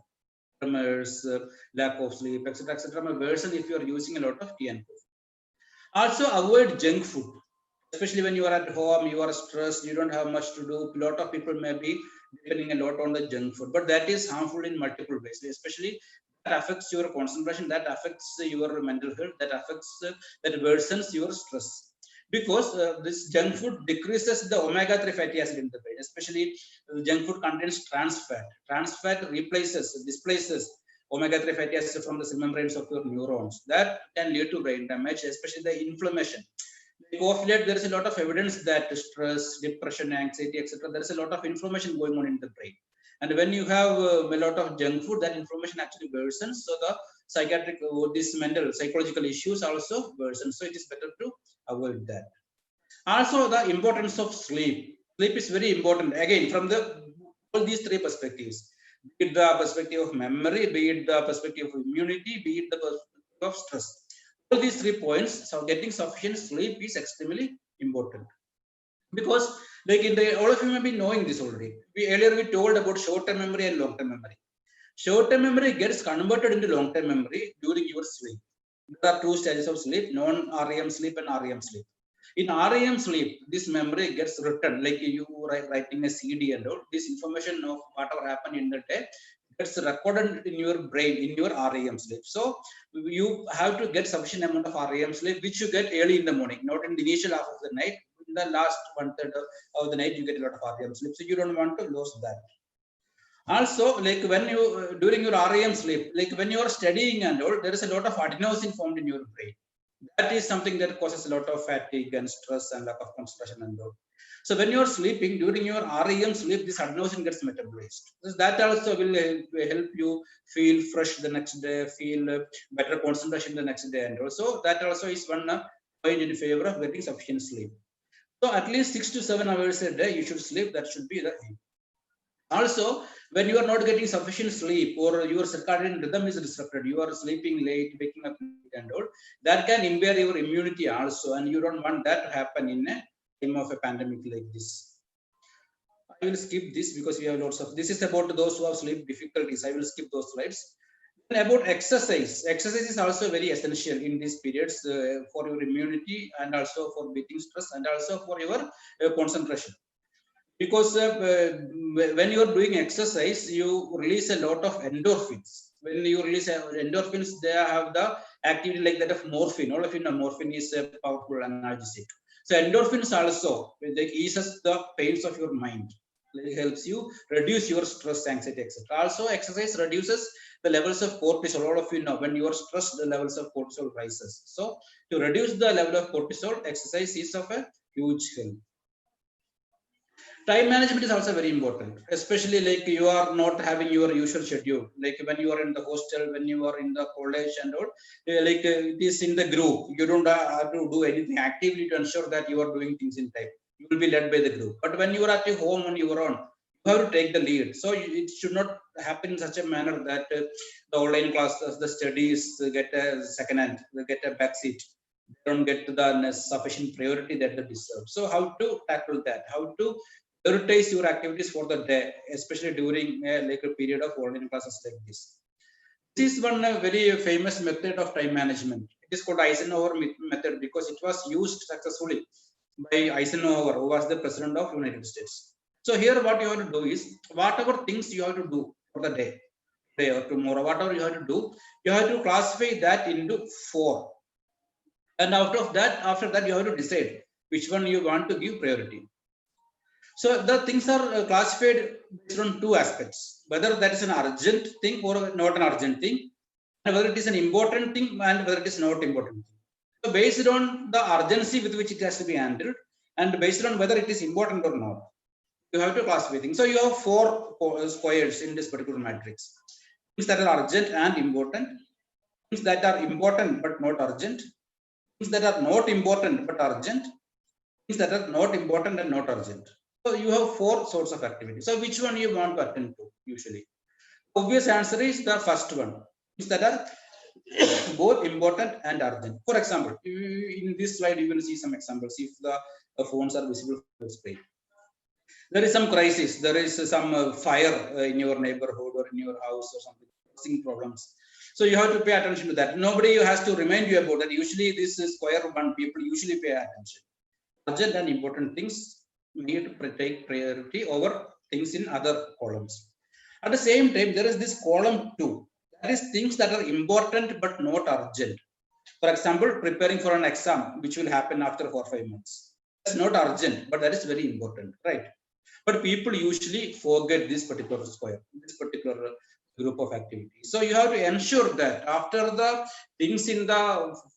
Tremors, lack of sleep, etc., etc., may worsen if you are using a lot of tea and coffee. Also, avoid junk food, especially when you are at home, you are stressed, you don't have much to do. A lot of people may be depending a lot on the junk food, but that is harmful in multiple ways, especially that affects your concentration, that affects your mental health, that affects, that worsens your stress. Because this junk food decreases the omega-3 fatty acid in the brain, especially junk food contains trans fat. Trans fat displaces omega-3 fatty acid from the cell membranes of your neurons. That can lead to brain damage, especially the inflammation. Of late, there is a lot of evidence that stress, depression, anxiety, etc., there is a lot of inflammation going on in the brain. And when you have a lot of junk food, that inflammation actually worsens. So the psychiatric, these mental, psychological issues also worsen. So it is better to avoid that. Also, the importance of sleep. Sleep is very important. Again, from all these three perspectives, be it the perspective of memory, be it the perspective of immunity, be it the perspective of stress. All these 3 points, so getting sufficient sleep is extremely important. Because like all of you may be knowing this already. Earlier we told about short-term memory and long-term memory. Short-term memory gets converted into long-term memory during your sleep. There are two stages of sleep: non-REM sleep and REM sleep. In REM sleep, this memory gets written like you writing a CD and all. This information of whatever happened in the day gets recorded in your brain in your REM sleep. So you have to get sufficient amount of REM sleep, which you get early in the morning, not in the initial half of the night. In the last 1/3 of the night, you get a lot of REM sleep. So you don't want to lose that. Also, like when you during your REM sleep, like when you are studying and all, there is a lot of adenosine formed in your brain. That is something that causes a lot of fatigue and stress and lack of concentration and all. So when you are sleeping during your REM sleep, this adenosine gets metabolized. So that also will help you feel fresh the next day, feel better concentration the next day, and also that also is one point in favor of getting sufficient sleep. So at least 6 to 7 hours a day you should sleep. That should be the aim. Also, when you are not getting sufficient sleep or your circadian rhythm is disrupted, you are sleeping late, waking up late and all, that can impair your immunity also, and you don't want that to happen in a time of a pandemic like this. I will skip this because we have lots of, this is about those who have sleep difficulties. I will skip those slides. Then about exercise. Exercise is also very essential in these periods for your immunity and also for beating stress and also for your concentration. Because when you are doing exercise, you release a lot of endorphins. When you release endorphins, they have the activity like that of morphine. All of you know morphine is a powerful analgesic. So endorphins also like eases the pains of your mind. It helps you reduce your stress, anxiety, etc. Also, exercise reduces the levels of cortisol. All of you know when you are stressed, the levels of cortisol rises. So to reduce the level of cortisol, exercise is of a huge help. Time management is also very important, especially like you are not having your usual schedule, like when you are in the hostel, when you are in the college and all, like it is in the group, you don't have to do anything actively to ensure that you are doing things in time. You will be led by the group. But when you are at your home on your own, you have to take the lead. So it should not happen in such a manner that the online classes, the studies get a second hand, they get a back seat, they don't get the sufficient priority that they deserve. So how to tackle that, how to prioritize your activities for the day, especially during like a period of online classes like this. This is one very famous method of time management. It is called Eisenhower method because it was used successfully by Eisenhower, who was the president of United States. So here what you have to do is, whatever things you have to do for the day, today or tomorrow, whatever you have to do, you have to classify that into 4. And after that, you have to decide which one you want to give priority. So the things are classified based on 2 aspects: whether that is an urgent thing or not an urgent thing, and whether it is an important thing and whether it is not important thing. So based on the urgency with which it has to be handled, and based on whether it is important or not, you have to classify things. So you have 4 squares in this particular matrix: things that are urgent and important, things that are important but not urgent, things that are not important but urgent, things that are not important and not urgent. So you have 4 sorts of activity. So which one you want to attend to usually? Obvious answer is the first one. Things that are both important and urgent. For example, in this slide you will see some examples. If the phones are visible on the screen, there is some crisis. There is some fire in your neighborhood or in your house or something, causing problems. So you have to pay attention to that. Nobody has to remind you about that. Usually, this is square one. People usually pay attention. Urgent and important things need to take priority over things in other columns. At the same time, there is this column 2. That is things that are important but not urgent. For example, preparing for an exam, which will happen after 4 or 5 months. That's not urgent, but that is very important, right? But people usually forget this particular square, this particular group of activities. So you have to ensure that after the things in the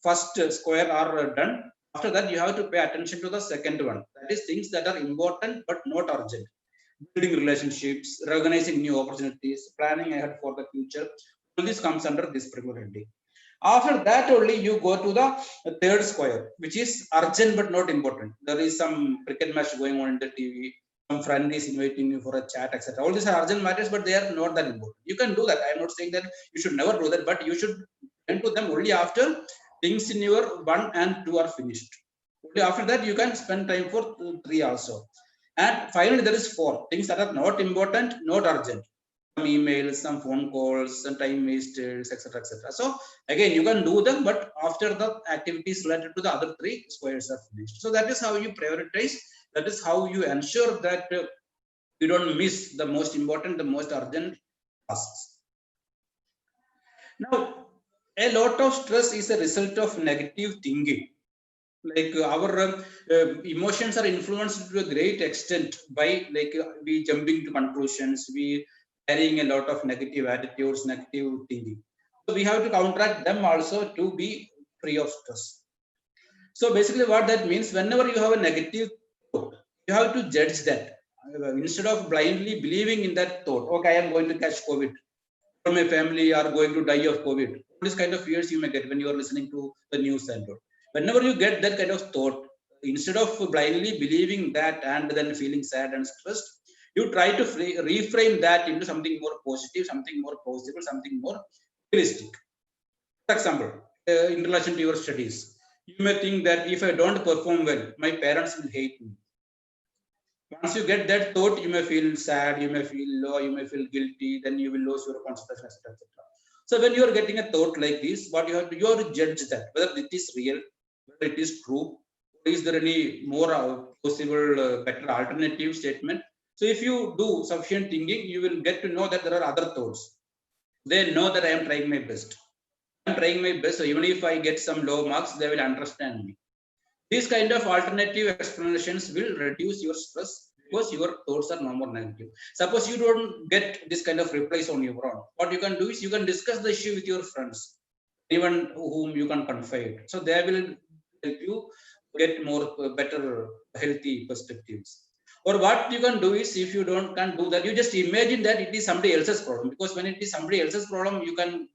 first square are done, after that you have to pay attention to the second one. That is things that are important but not urgent. Building relationships, recognizing new opportunities, planning ahead for the future. All this comes under this particular heading. After that only you go to the third square, which is urgent but not important. There is some cricket match going on in the TV, some friend is inviting you for a chat, etc. All these are urgent matters, but they are not that important. You can do that. I am not saying that you should never do that, but you should tend to them only after things in your 1 and 2 are finished. Only after that you can spend time for 3 also. And finally there is 4 things that are not important, not urgent. some emails, some phone calls, some time wasters, etc., etc. So again, you can do them, but after the activities related to the other three squares are finished. So that is how you prioritize. That is how you ensure that you don't miss the most important, the most urgent tasks. Now, a lot of stress is a result of negative thinking. Like our emotions are influenced to a great extent by we jumping to conclusions, we carrying a lot of negative attitudes, negative thinking. So we have to counteract them also to be free of stress. So basically what that means, whenever you have a negative thought, you have to judge that. Instead of blindly believing in that thought, okay, I am going to catch COVID, or my family are going to die of COVID. This kind of fears you may get when you are listening to the news and all. Whenever you get that kind of thought, instead of blindly believing that and then feeling sad and stressed, you try to reframe that into something more positive, something more possible, something more realistic. For example, in relation to your studies, you may think that if I don't perform well, my parents will hate me. Once you get that thought, you may feel sad, you may feel low, you may feel guilty, then you will lose your concentration, etc. So when you are getting a thought like this, what you have to judge that whether it is real, whether it is true, is there any more possible better alternative statement. So if you do sufficient thinking, you will get to know that there are other thoughts. They know that I am trying my best. I am trying my best. So even if I get some low marks, they will understand me. These kind of alternative explanations will reduce your stress because your thoughts are no more negative. Suppose you don't get this kind of replies on your own. What you can do is you can discuss the issue with your friends, even whom you can confide. So they will help you get more better, healthy perspectives. Or what you can do is, if you can't do that, you just imagine that it is somebody else's problem. Because when it is somebody else's problem, you can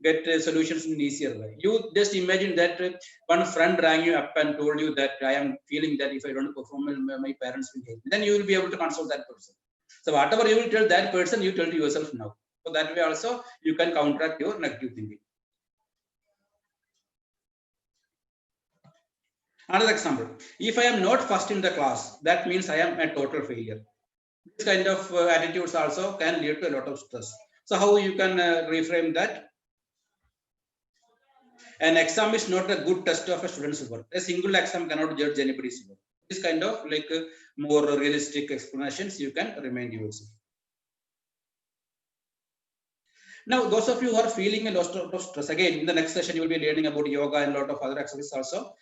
get solutions in an easier way. You just imagine that one friend rang you up and told you that I am feeling that if I don't perform, my parents will hate me. Then you will be able to console that person. So whatever you will tell that person, you tell to yourself now. So that way also you can counteract your negative thinking. Another example, if I am not first in the class, that means I am a total failure. This kind of attitudes also can lead to a lot of stress. So how you can reframe that? An exam is not a good test of a student's work. A single exam cannot judge anybody's work. This kind of more realistic explanations you can remind yourself. Now, those of you who are feeling a lot of stress, again, in the next session, you will be learning about yoga and a lot of other exercises also.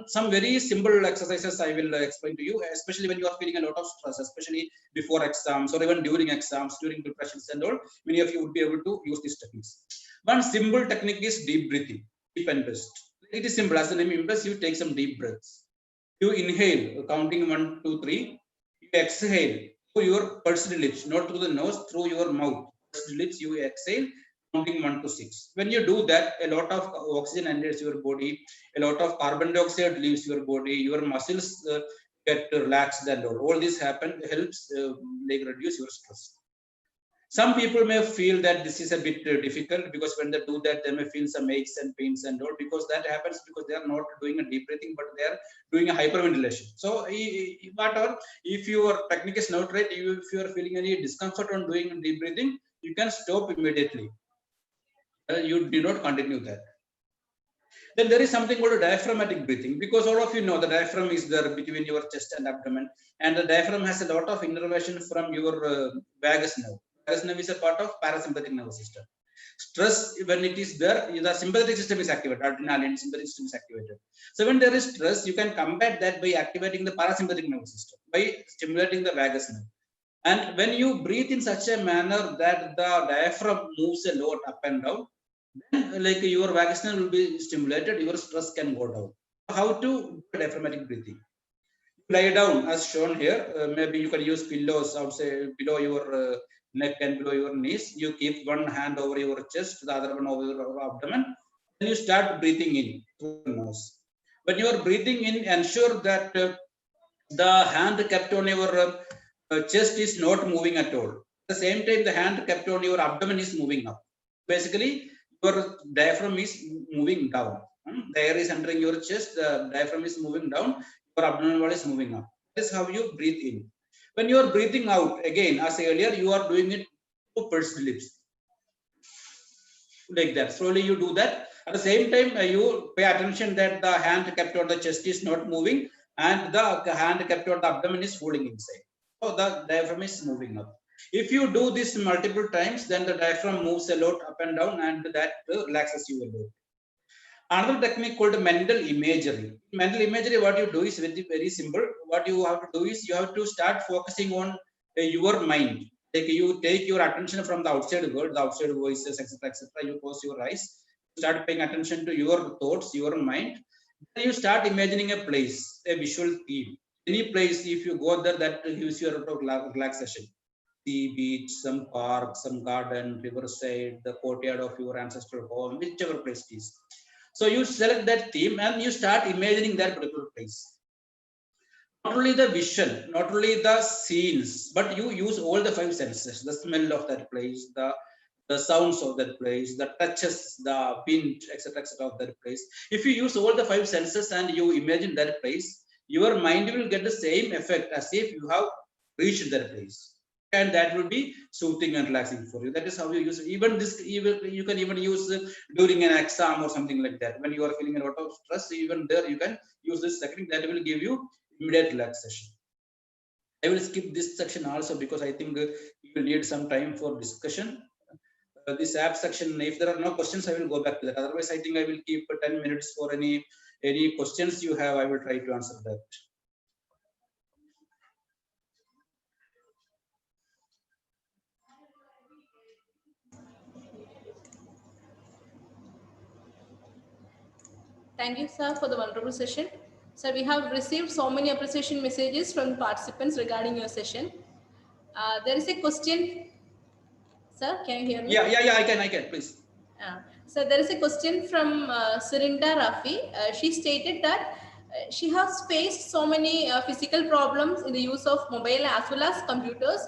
Some very simple exercises I will explain to you, especially when you are feeling a lot of stress, especially before exams or even during exams, during preparations and all. Many of you would be able to use these techniques. One simple technique is deep breathing, deep and best. It is simple. As the name implies, you take some deep breaths. You inhale, counting 1, 2, 3. You exhale through your pursed lips, not through the nose, through your mouth. Lips, you exhale, counting 1 to 6. When you do that, a lot of oxygen enters your body, a lot of carbon dioxide leaves your body, your muscles get relaxed and all this helps reduce your stress. Some people may feel that this is a bit difficult because when they do that, they may feel some aches and pains and all, because that happens because they are not doing a deep breathing, but they are doing a hyperventilation. So whatever, if your technique is not right, if you are feeling any discomfort on doing deep breathing, you can stop immediately. You do not continue that. Then there is something called diaphragmatic breathing, because all of you know the diaphragm is there between your chest and abdomen, and the diaphragm has a lot of innervation from your vagus nerve. Vagus nerve is a part of parasympathetic nervous system. Stress, when it is there, the sympathetic system is activated, adrenaline sympathetic system is activated. So when there is stress, you can combat that by activating the parasympathetic nervous system, by stimulating the vagus nerve. And when you breathe in such a manner that the diaphragm moves a lot up and down, then your vagus nerve will be stimulated, your stress can go down. How to do diaphragmatic breathing? Lie down as shown here. Maybe you can use pillows outside below your neck and below your knees. You keep one hand over your chest, the other one over your abdomen. Then you start breathing in through the nose. When you are breathing in, ensure that the hand kept on your chest is not moving at all. At the same time, the hand kept on your abdomen is moving up. Basically, your diaphragm is moving down. The air is entering your chest, the diaphragm is moving down, your abdominal wall is moving up. That is how you breathe in. When you are breathing out, again, as earlier, you are doing it to pursed lips. Like that. Slowly you do that. At the same time, you pay attention that the hand kept on the chest is not moving and the hand kept on the abdomen is falling inside. So the diaphragm is moving up. If you do this multiple times, then the diaphragm moves a lot up and down and that relaxes you a lot. Another technique called mental imagery. Mental imagery, what you do is very, very simple. What you have to do is you have to start focusing on your mind. Like you take your attention from the outside world, the outside voices, etc., etc. You close your eyes, start paying attention to your thoughts, your mind. Then you start imagining a place, a visual theme. Any place, if you go there, that gives you a lot of relaxation. Sea, beach, some park, some garden, riverside, the courtyard of your ancestral home, whichever place it is. So you select that theme and you start imagining that particular place. Not only the vision, not only the scenes, but you use all the five senses: the smell of that place, the sounds of that place, the touches, the wind, etc., etc. of that place. If you use all the five senses and you imagine that place, your mind will get the same effect as if you have reached that place, and that will be soothing and relaxing for you. That is how you use it. Even this, you can even use during an exam or something like that. When you are feeling a lot of stress, even there you can use this technique that will give you immediate relaxation. I will skip this section also because I think you will need some time for discussion. This app section, if there are no questions, I will go back to that. Otherwise, I think I will keep 10 minutes for any questions you have. I will try to answer that. Thank you, sir, for the wonderful session. Sir, we have received so many appreciation messages from participants regarding your session. There is a question. Sir, can you hear me? Yeah, I can, please. So there is a question from Surinda Rafi. She stated that she has faced so many physical problems in the use of mobile as well as computers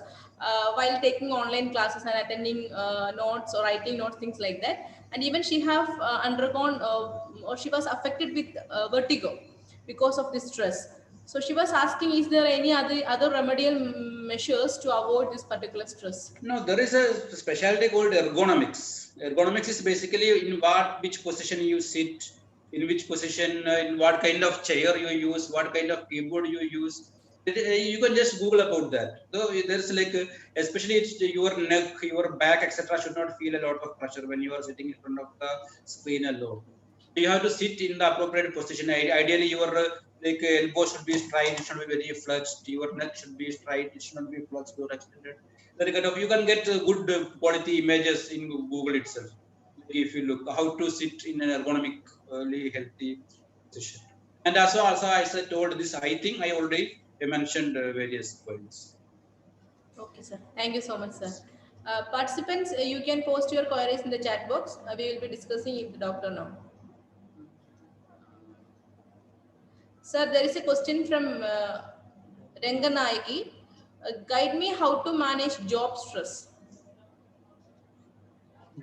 while taking online classes and attending notes or writing notes, things like that. And even she have undergone or she was affected with vertigo because of this stress. So she was asking, is there any other remedial measures to avoid this particular stress? No, there is a specialty called ergonomics. Ergonomics is basically in which position you sit, in which position, in what kind of chair you use, what kind of keyboard you use. You can just Google about that. So there's like, especially it's your neck, your back, etc. should not feel a lot of pressure when you are sitting in front of the screen alone. You have to sit in the appropriate position. Ideally, your like elbow should be straight, it should be very flexed. Your neck should be straight, it should not be flexed or extended. That kind of, you can get good quality images in Google itself. If you look how to sit in an ergonomically healthy position. And also as I told this, I think I already mentioned various points. Okay, sir. Thank you so much, sir. Participants, you can post your queries in the chat box. We will be discussing with the doctor now. Sir, there is a question from Renganayaki. Guide me how to manage job stress.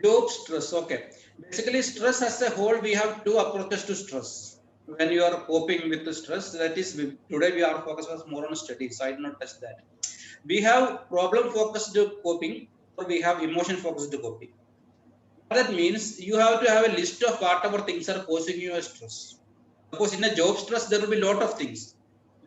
Job stress, okay. Basically, stress as a whole, we have two approaches to stress. When you are coping with the stress, that is, today we are focused more on studies. I did not touch that. We have problem focused coping, or we have emotion focused coping. What that means, you have to have a list of whatever things are causing you a stress. Because in a job stress, there will be a lot of things.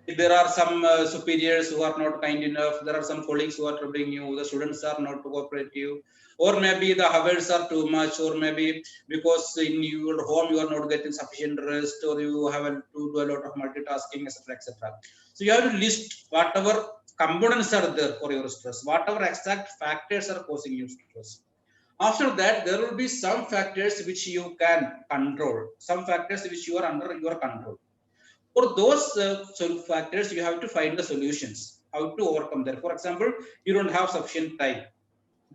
There are some superiors who are not kind enough. There are some colleagues who are troubling you. The students are not cooperative, or maybe the hours are too much, or maybe because in your home you are not getting sufficient rest, or you have to do a lot of multitasking, etc., etc. So you have to list whatever components are there for your stress, whatever exact factors are causing you stress. After that, there will be some factors which you can control, some factors which you are under your control. For those factors, you have to find the solutions, how to overcome that. For example, you don't have sufficient time.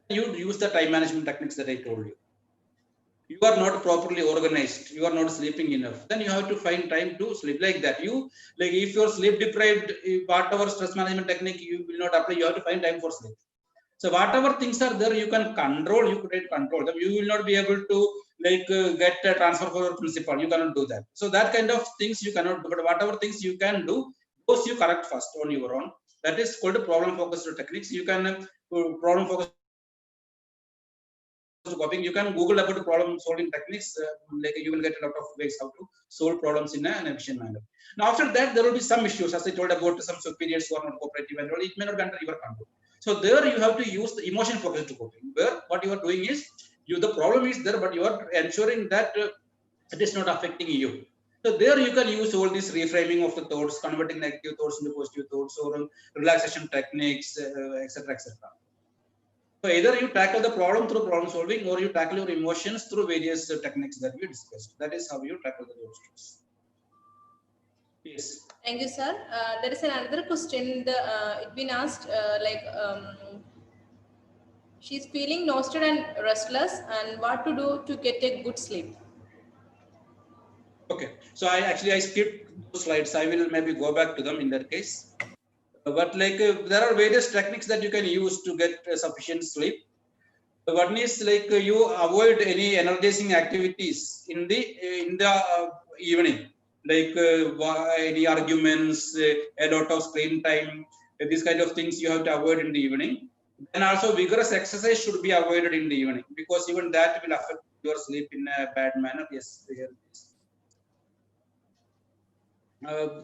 You use the time management techniques that I told you. You are not properly organized. You are not sleeping enough. Then you have to find time to sleep like that. Like if you're sleep deprived, whatever stress management technique you will not apply, you have to find time for sleep. So whatever things are there, you can control, you could control them. You will not be able to get a transfer for your principal. You cannot do that. So that kind of things you cannot do. But whatever things you can do, those you correct first on your own. That is called problem focused techniques. You can problem focused copying, you can Google about the problem solving techniques. Like you will get a lot of ways how to solve problems in an efficient manner. Now after that, there will be some issues, as I told about some superiors who are not cooperative and all. It may not be under your control. So there you have to use the emotion focused copying, where what you are doing is the problem is there, but you are ensuring that it is not affecting you. So there you can use all this reframing of the thoughts, converting negative thoughts into positive thoughts, or relaxation techniques, etc., etc. So either you tackle the problem through problem solving, or you tackle your emotions through various techniques that we discussed. That is how you tackle the stress. Yes. Thank you, sir. There is another question. It's been asked she's feeling nauseous and restless, and what to do to get a good sleep. Okay, so I skipped those slides. I will maybe go back to them in that case. But like there are various techniques that you can use to get sufficient sleep. One is like you avoid any energizing activities in the evening, like any arguments, a lot of screen time, these kind of things you have to avoid in the evening. And also vigorous exercise should be avoided in the evening, because even that will affect your sleep in a bad manner. Yes.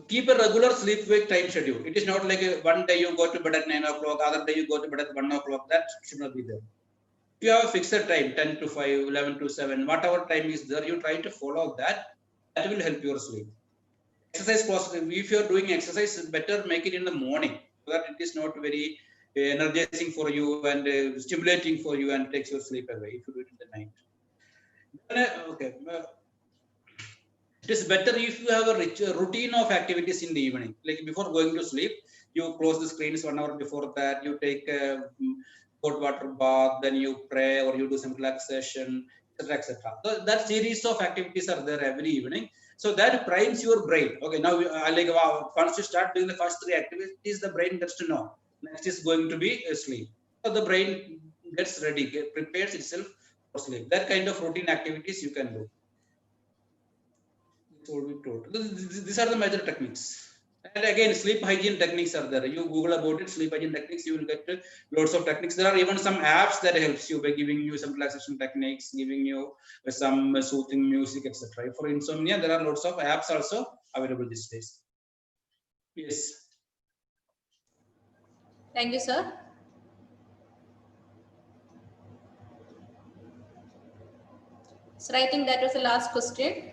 Keep a regular sleep-wake time schedule. It is not like one day you go to bed at 9 o'clock, other day you go to bed at 1 o'clock. That should not be there. If you have a fixed time, 10 to 5, 11 to 7, whatever time is there, you try to follow that. That will help your sleep. Exercise process. If you are doing exercise, better make it in the morning, so that it is not very energizing for you and stimulating for you and takes your sleep away if you do it in the night. Then, it is better if you have a routine of activities in the evening. Like before going to sleep, you close the screens 1 hour before that, you take a hot water bath, then you pray or you do some relaxation, etc., etc. So that series of activities are there every evening. So that primes your brain. Okay, now once you start doing the first 3 activities, the brain gets to know. Next is going to be sleep. So the brain gets ready, prepares itself for sleep. That kind of routine activities you can do. These are the major techniques. And again, sleep hygiene techniques are there. You Google about it, sleep hygiene techniques, you will get lots of techniques. There are even some apps that helps you by giving you some relaxation techniques, giving you some soothing music, etc. For insomnia, there are lots of apps also available these days. Yes. Thank you, sir. Sir, I think that was the last question.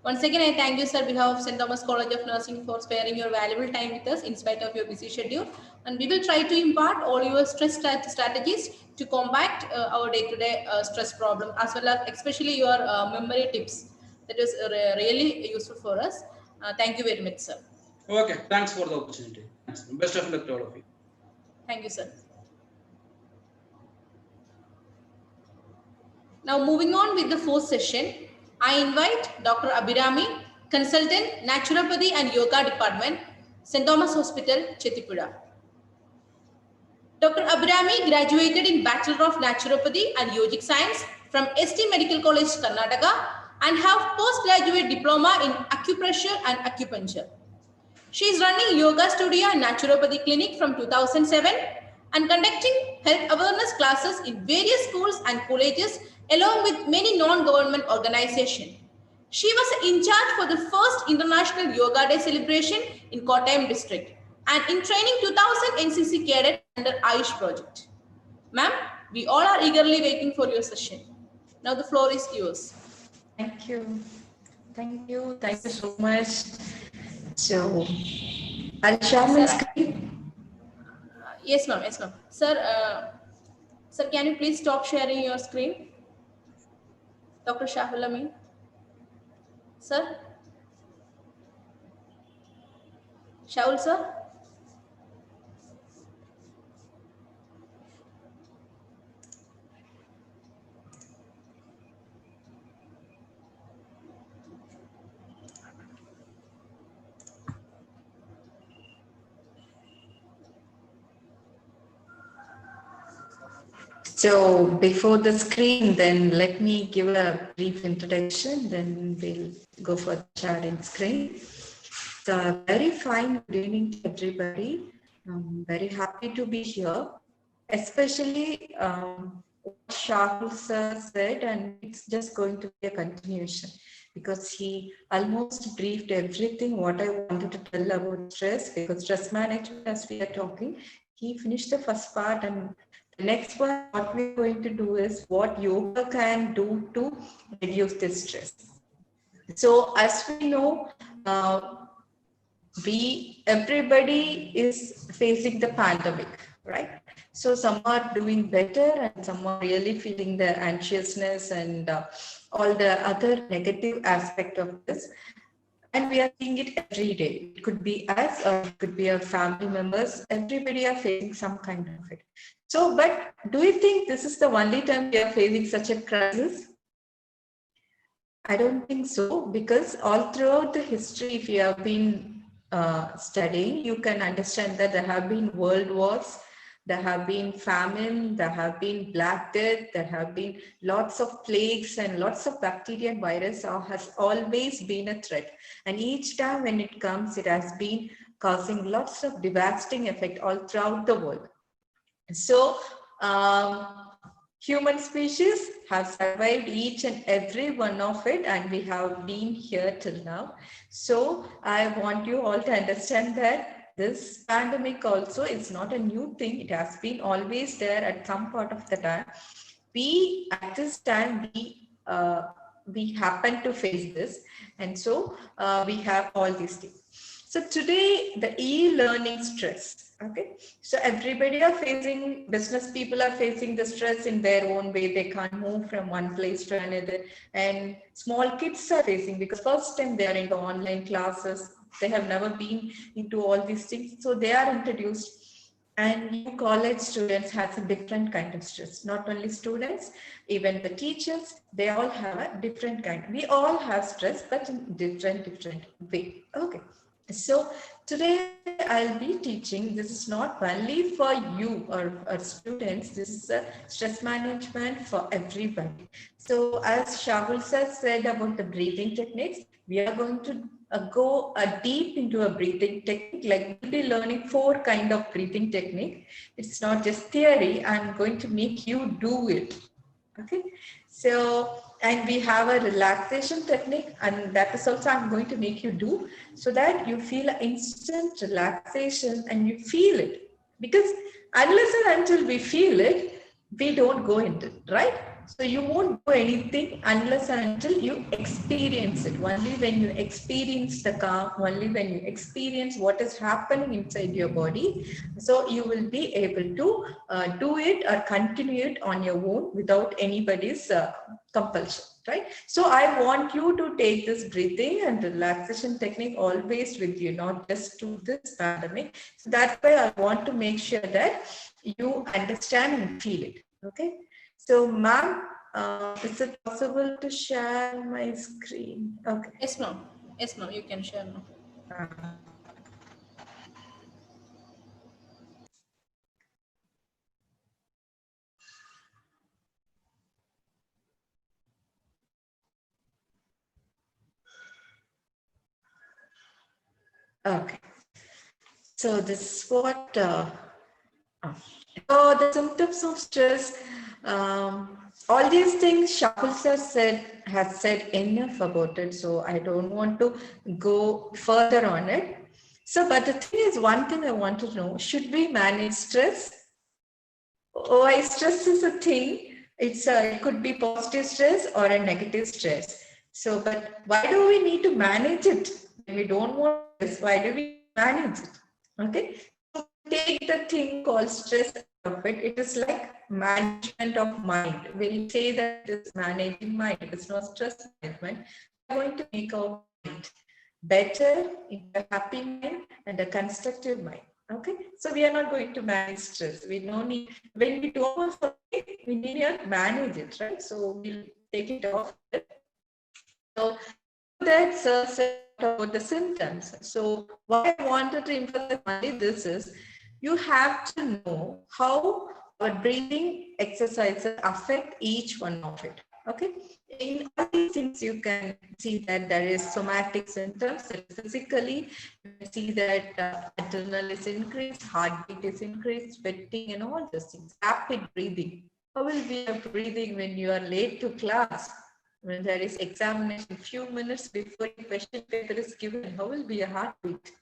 Once again, I thank you, sir, on behalf of St. Thomas College of Nursing, for sparing your valuable time with us in spite of your busy schedule. And we will try to impart all your stress strategies to combat our day-to-day stress problem, as well as especially your memory tips. That was really useful for us. Thank you very much, sir. Okay, thanks for the opportunity. Thanks. Best of luck to all of you. Thank you, sir. Now, moving on with the fourth session, I invite Dr. Abhirami, Consultant, Naturopathy and Yoga Department, St. Thomas Hospital, Chetipura. Dr. Abhirami graduated in Bachelor of Naturopathy and Yogic Science from ST Medical College, Karnataka, and have postgraduate diploma in acupressure and acupuncture. She is running yoga studio and naturopathy clinic from 2007 and conducting health awareness classes in various schools and colleges along with many non-government organizations. She was in charge for the first International Yoga Day celebration in Kottayam district and in training 2000 NCC cadet under Ayush project. Ma'am, we all are eagerly waiting for your session. Now the floor is yours. Thank you. Thank you. Thank you so much. So, I'll share my screen. Yes, ma'am. Yes, ma'am. Sir, sir, can you please stop sharing your screen? Dr. Shahul Amin. Sir? Shahul, sir? So, before the screen, then let me give a brief introduction, then we'll go for the sharing screen. So, very fine good evening to everybody. I'm very happy to be here, especially what Shahul sir said, and it's just going to be a continuation because he almost briefed everything what I wanted to tell about stress, because stress management, as we are talking, he finished the first part, and the next one, what we're going to do is what yoga can do to reduce the stress. So as we know, everybody is facing the pandemic, right? So some are doing better and some are really feeling the anxiousness and all the other negative aspect of this. And we are seeing it every day. It could be us or it could be our family members. Everybody are facing some kind of it. So, but do you think this is the only time we are facing such a crisis? I don't think so, because all throughout the history, if you have been studying, you can understand that there have been world wars, there have been famine, there have been black death, there have been lots of plagues and lots of bacteria and virus has always been a threat. And each time when it comes, it has been causing lots of devastating effect all throughout the world. So, human species have survived each and every one of it, and we have been here till now. So I want you all to understand that this pandemic also is not a new thing. It has been always there at some part of the time. We at this time we happen to face this, and so we have all these things. So today the e-learning stress. Okay, so everybody are facing, business people are facing the stress in their own way. They can't move from one place to another, and small kids are facing because first time they are into online classes. They have never been into all these things, so they are introduced. And you college students has a different kind of stress. Not only students, even the teachers, they all have a different kind. We all have stress, but in different way. Okay. So today I'll be teaching, this is not only for you or students, this is a stress management for everybody. So as Shahul sir said about the breathing techniques, we are going to go deep into a breathing technique. Like we'll be learning 4 kind of breathing technique. It's not just theory, I'm going to make you do it. Okay, so, and we have a relaxation technique, and that is also I'm going to make you do, so that you feel instant relaxation and you feel it. Because unless and until we feel it, we don't go into it, right? So you won't do anything unless and until you experience it. Only when you experience the calm, only when you experience what is happening inside your body, so you will be able to do it or continue it on your own without anybody's compulsion, right? So I want you to take this breathing and relaxation technique always with you, not just to this pandemic. So that's why I want to make sure that you understand and feel it. Okay, so ma'am, is it possible to share my screen? Okay. Yes, ma'am. Yes, ma'am. You can share now. Okay. So this is what. So the symptoms of stress. All these things Shahul sir has said enough about it, so I don't want to go further on it. So, but the thing is, one thing I want to know: should we manage stress? Why stress is a thing? It could be positive stress or a negative stress. So, but why do we need to manage it? When we don't want this, why do we manage it? Okay. So take the thing called stress of it. It is like management of mind. We'll say that it is managing mind. It is not stress management. We're going to make our mind better into a happy mind and a constructive mind. Okay, so we are not going to manage stress. We don't need, when we don't want something, we need to manage it, right? So we'll take it off. So that's about the symptoms. So what I wanted to emphasize only this is, you have to know how our breathing exercises affect each one of it. Okay, in all these things you can see that there is somatic symptoms. That physically you can see that adrenaline is increased, heartbeat is increased, sweating, and all those things. Rapid breathing. How will be your breathing when you are late to class? When there is examination, few minutes before the question paper is given, how will be your heartbeat?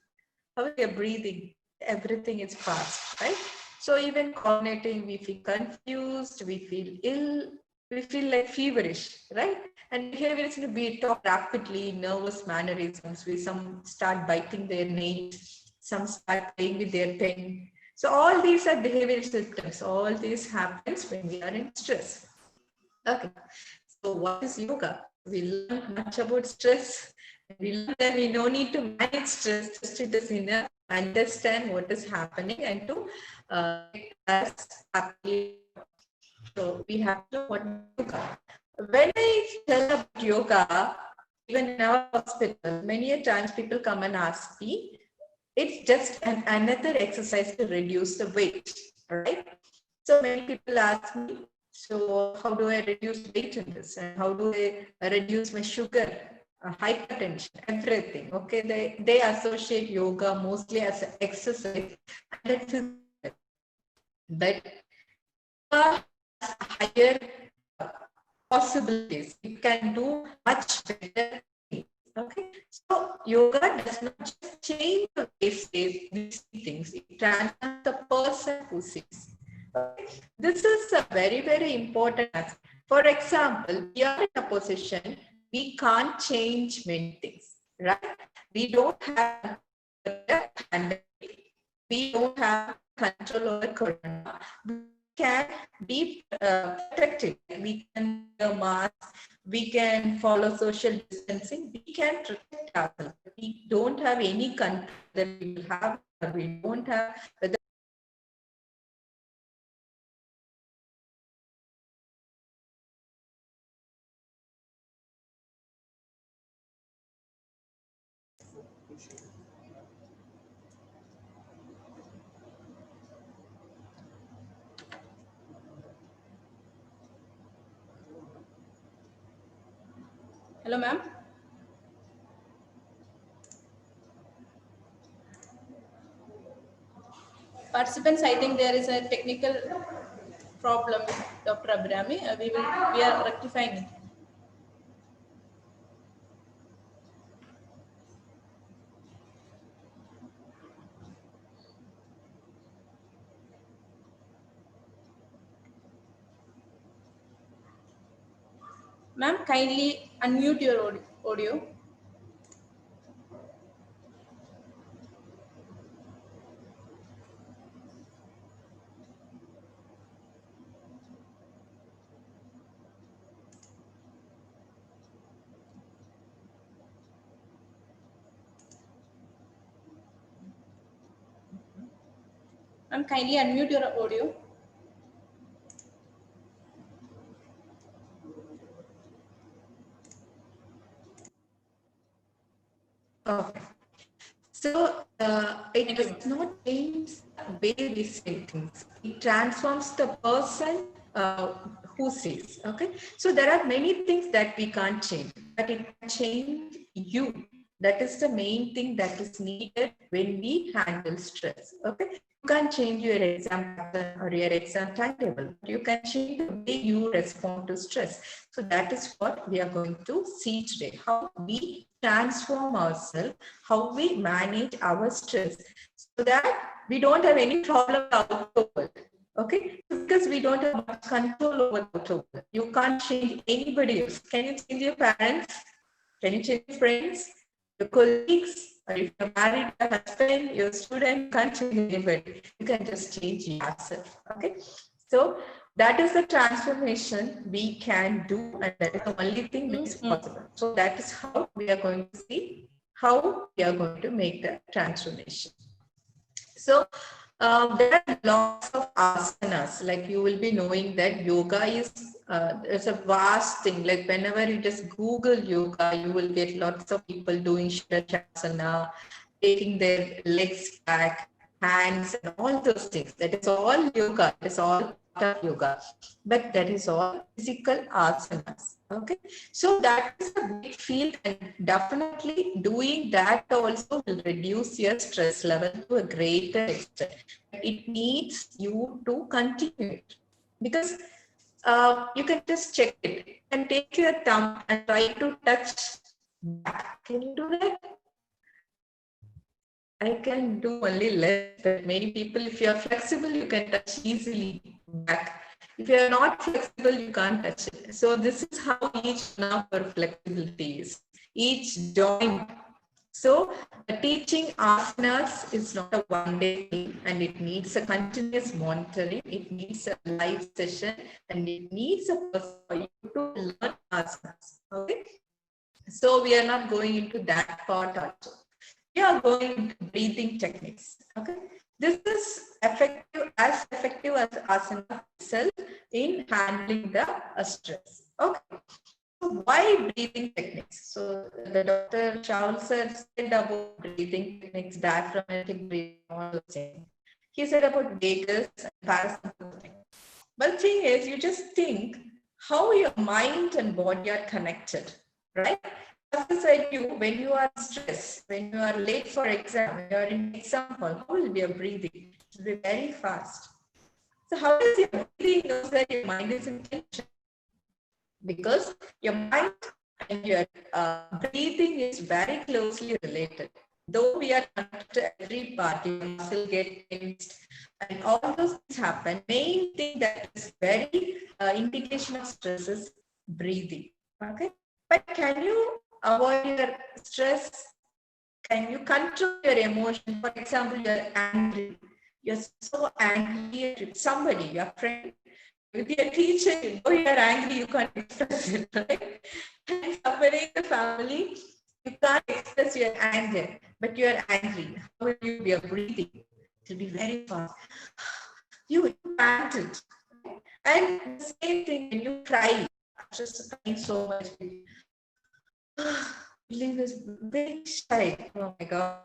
How will your breathing? Everything is fast, right? So even cogniting, we feel confused, we feel ill, we feel like feverish, right? And behavior is going to be talk rapidly, nervous mannerisms. Some start biting their nails, some start playing with their pen. So all these are behavioral symptoms. All this happens when we are in stress. Okay. So what is yoga? We learn much about stress. We learn that we no need to manage stress, just it is enough understand what is happening and to make us happy. So we have to know what yoga. When I tell about yoga, even in our hospital, many a times people come and ask me, it's just another exercise to reduce the weight, right? So many people ask me, so how do I reduce weight in this? And how do I reduce my sugar, hypertension, everything? Okay, they associate yoga mostly as an exercise. But yoga has higher possibilities. It can do much better things. Okay, so yoga does not just change the way we see things, it transforms the person who sees. Okay. This is a very, very important aspect. For example, we are in a position we can't change many things, right? We don't have a pandemic. We don't have control over corona. We can be protected. We can wear masks. We can follow social distancing. We can protect ourselves. We don't have any control that we will have or we don't have. Hello, ma'am. Participants, I think there is a technical problem with Dr. Abirami. We are rectifying it. Ma'am, kindly unmute your audio. Ma'am, kindly unmute your audio. Okay. So it does not change the way we say things. It transforms the person who says. Okay. So there are many things that we can't change, but it can change you. That is the main thing that is needed when we handle stress. Okay. You can't change your exam pattern or your exam timetable. You can change the way you respond to stress. So that is what we are going to see today. How we transform ourselves, how we manage our stress so that we don't have any problem out the world. Okay, because we don't have much control over the world. You can't change anybody else. Can you change your parents? Can you change your friends, your colleagues, or if you're married, your husband, your student? You can't change anybody. You can just change yourself. Okay, so that is the transformation we can do, and that is the only thing that is possible. So that is how we are going to see how we are going to make the transformation. So there are lots of asanas, like you will be knowing that yoga is it's a vast thing. Like whenever you just Google yoga, you will get lots of people doing Shirashasana, taking their legs back, hands, and all those things. That is all yoga. It is all part of yoga, but that is all physical asanas. Okay, so that is a big field, and definitely doing that also will reduce your stress level to a greater extent. It needs you to continue it because You can just check it. You can take your thumb and try to touch back. Can you do that? I can do only less, but many people, if you are flexible, you can touch easily back. If you are not flexible, you can't touch it. So this is how each one of our flexibility is, each joint. So teaching asanas is not a one-day thing, and it needs a continuous monitoring. It needs a live session, and it needs a person for you to learn asanas. Okay. So we are not going into that part also. We are going into breathing techniques. Okay. This is effective as asana itself in handling the stress. Okay. So why breathing techniques? So the Dr. Shaul sir said about breathing techniques, diaphragmatic breathing, all the same. He said about vagus and parasympathetic. But the thing is, you just think how your mind and body are connected, right? As I said, when you are stressed, when you are late for exam, when you are in exam hall, how will be your breathing? It will be very fast. So how does your breathing know that your mind is in tension? Because your mind and your breathing is very closely related. Though we are connected to every part, your muscle get tensed and all those things happen, main thing that is very indication of stress is breathing. Okay, but can you avoid your stress? Can you control your emotion? For example, you're angry. You're so angry at somebody, your friend. With your teacher, you know you're angry, you can't express it, right? And somebody in the family, you can't express your anger, but you're angry. How will you be breathing? It will be very fast. You panted. And the same thing when you cry, just crying so much. Believe is very shy. Oh my God.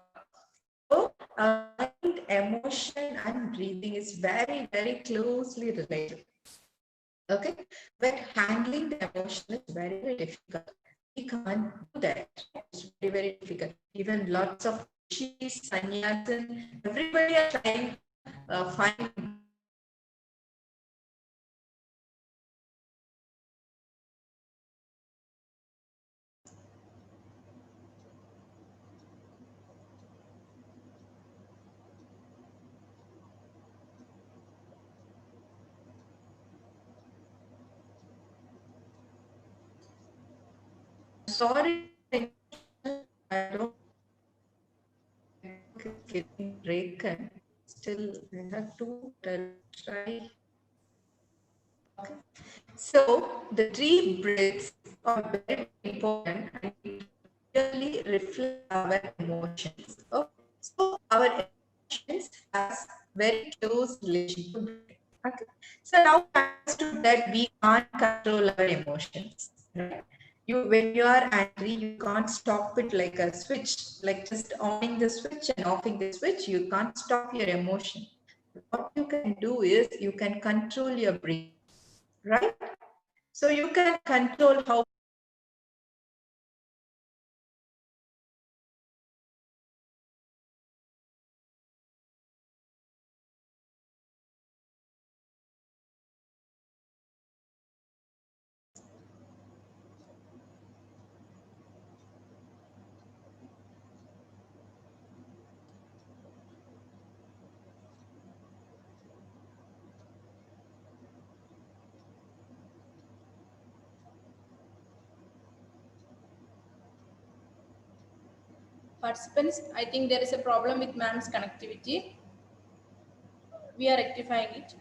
So, mind, emotion, and breathing is very, very closely related. Okay, but handling the emotion is very, very difficult. We can't do that. It's very, very difficult. Even lots of rishis, sannyasin, everybody are trying to find. Sorry, I don't think it's getting broken. Still, I have to try. Okay. So the deep breaths are very important and it really reflect our emotions. Okay. So our emotions has very close relation to breathing. Okay. So now I understood that we can't control our emotions. Right? When you are angry, you can't stop it like a switch, like just on the switch and offing the switch. You can't stop your emotion. What you can do is you can control your breathing, right? So you can control how Participants, I think there is a problem with ma'am's connectivity. We are rectifying it.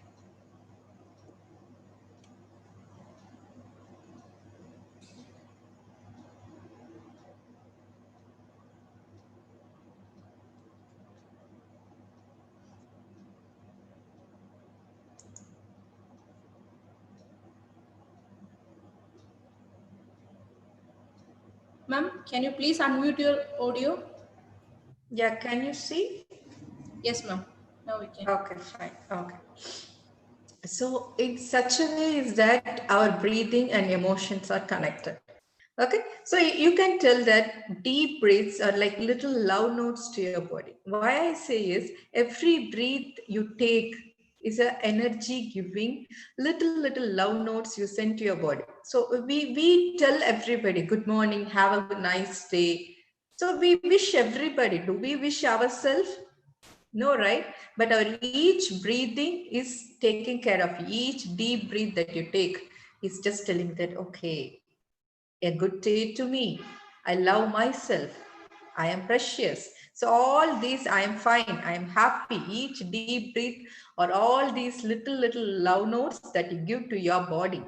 Ma'am, can you please unmute your audio? Yeah, can you see? Yes, ma'am. Now we can. Okay, fine. Okay. So in such a way is that our breathing and emotions are connected. Okay, so you can tell that deep breaths are like little love notes to your body. Why I say is every breath you take is an energy giving little love notes you send to your body. So we tell everybody, good morning, have a nice day. So we wish everybody. Do we wish ourselves? No, right? But our each breathing is taking care of. Each deep breath that you take is just telling that, okay, a good day to me. I love myself. I am precious. So all these, I am fine. I am happy. Each deep breath or all these little love notes that you give to your body.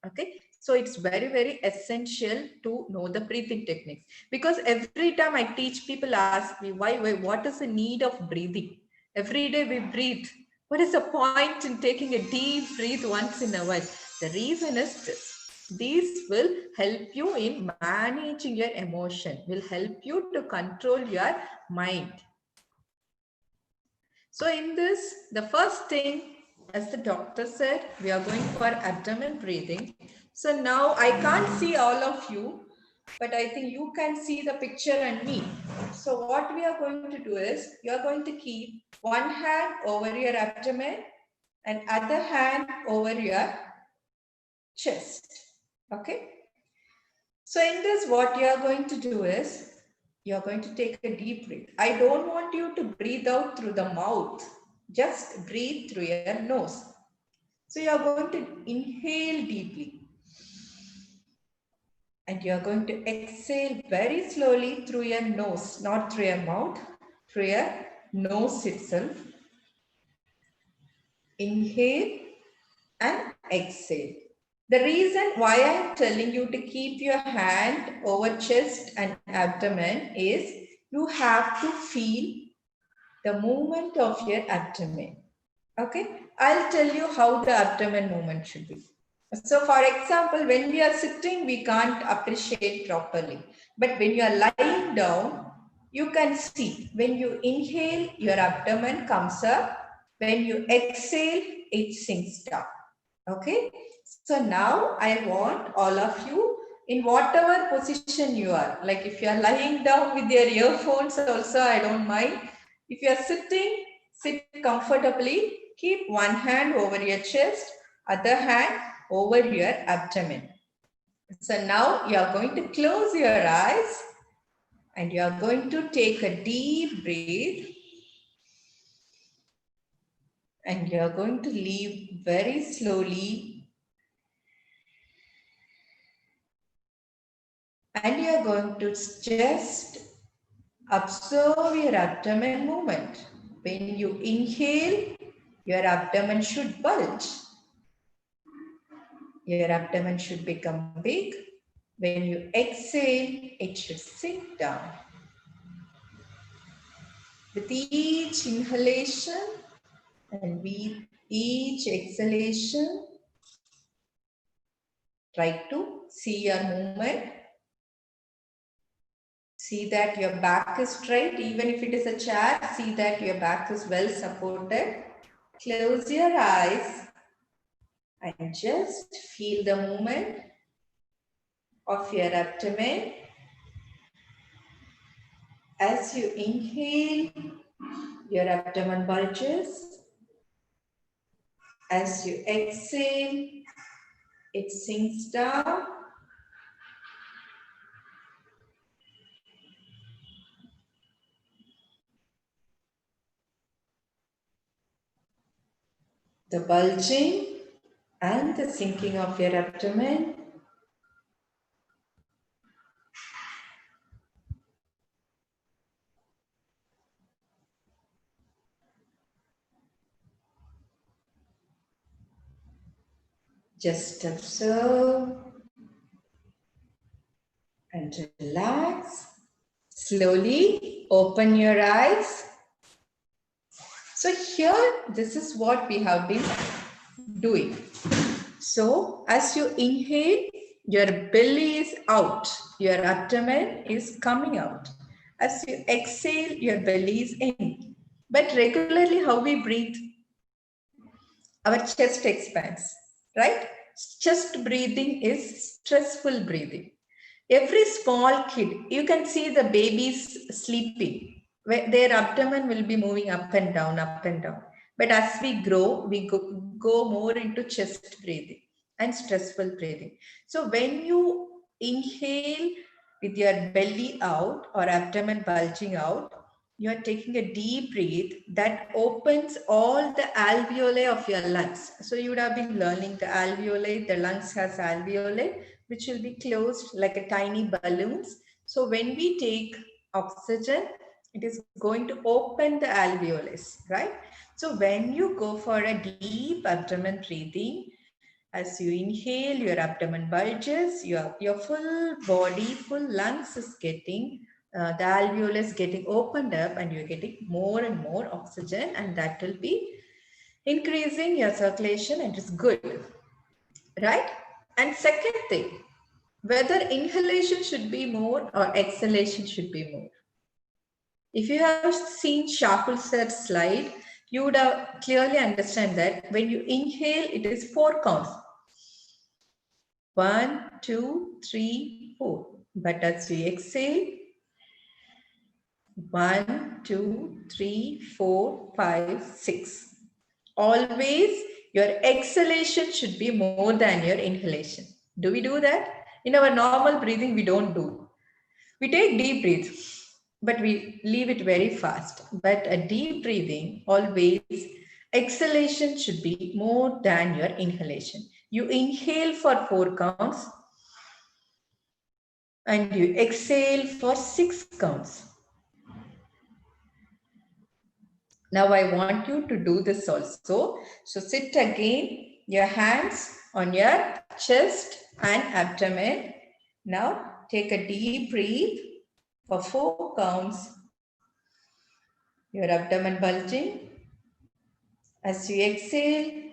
Okay. So it's very essential to know the breathing techniques, because every time I teach, people ask me, why, what is the need of breathing? Every day we breathe. What is the point in taking a deep breath once in a while? The reason is this. These will help you in managing your emotion, will help you to control your mind. So in this, the first thing, as the doctor said, we are going for abdomen breathing. So now I can't see all of you, but I think you can see the picture and me. So what we are going to do is, you are going to keep one hand over your abdomen and other hand over your chest. Okay. So in this, what you are going to do is, you are going to take a deep breath. I don't want you to breathe out through the mouth. Just breathe through your nose. So you are going to inhale deeply. And you are going to exhale very slowly through your nose, not through your mouth, through your nose itself. Inhale and exhale. The reason why I am telling you to keep your hand over chest and abdomen is you have to feel the movement of your abdomen. Okay, I'll tell you how the abdomen movement should be. So for example, when we are sitting, we can't appreciate properly. But when you are lying down, you can see when you inhale, your abdomen comes up. When you exhale, it sinks down. Okay. So now I want all of you, in whatever position you are, like if you are lying down with your earphones also, I don't mind. If you are sitting, sit comfortably. Keep one hand over your chest, other hand over your abdomen. So now you are going to close your eyes and you are going to take a deep breath. And you are going to leave very slowly. And you are going to just observe your abdomen movement. When you inhale, your abdomen should bulge. Your abdomen should become big. When you exhale, it should sink down. With each inhalation and with each exhalation, try to see your movement. See that your back is straight. Even if it is a chair, see that your back is well supported. Close your eyes and just feel the movement of your abdomen. As you inhale, your abdomen bulges. As you exhale, it sinks down. The bulging and the sinking of your abdomen. Just observe and relax. Slowly open your eyes. So here, this is what we have been doing. So as you inhale, your belly is out, your abdomen is coming out. As you exhale, your belly is in. But regularly, how we breathe? Our chest expands, right? Chest breathing is stressful breathing. Every small kid, you can see the babies sleeping. Their abdomen will be moving up and down, up and down. But as we grow, we go more into chest breathing and stressful breathing. So when you inhale with your belly out or abdomen bulging out, you are taking a deep breath that opens all the alveoli of your lungs. So you would have been learning the alveoli, the lungs has alveoli, which will be closed like a tiny balloons. So when we take oxygen, it is going to open the alveolus, right? So when you go for a deep abdomen breathing, as you inhale, your abdomen bulges, your full body, full lungs is getting, the alveolus getting opened up and you're getting more and more oxygen, and that will be increasing your circulation and it's good, right? And second thing, whether inhalation should be more or exhalation should be more. If you have seen Shakul sir's slide, you would have clearly understand that when you inhale, it is 4 counts. 1, 2, 3, 4. But as you exhale, 1, 2, 3, 4, 5, 6. Always your exhalation should be more than your inhalation. Do we do that? In our normal breathing, we don't do. We take deep breaths, but we leave it very fast. But a deep breathing, always exhalation should be more than your inhalation. You inhale for 4 counts and you exhale for 6 counts. Now I want you to do this also. So sit again, your hands on your chest and abdomen. Now take a deep breath for 4 counts. Your abdomen bulging. As you exhale,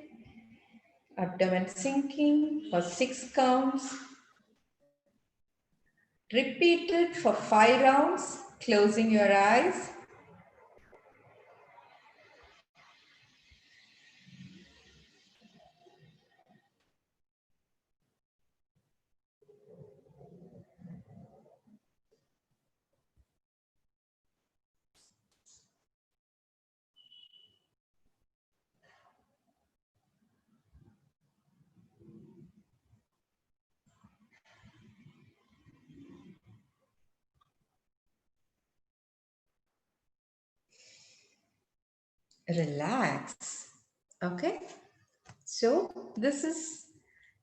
abdomen sinking for 6 counts. Repeat it for 5 rounds, closing your eyes. Relax. Okay. So this is,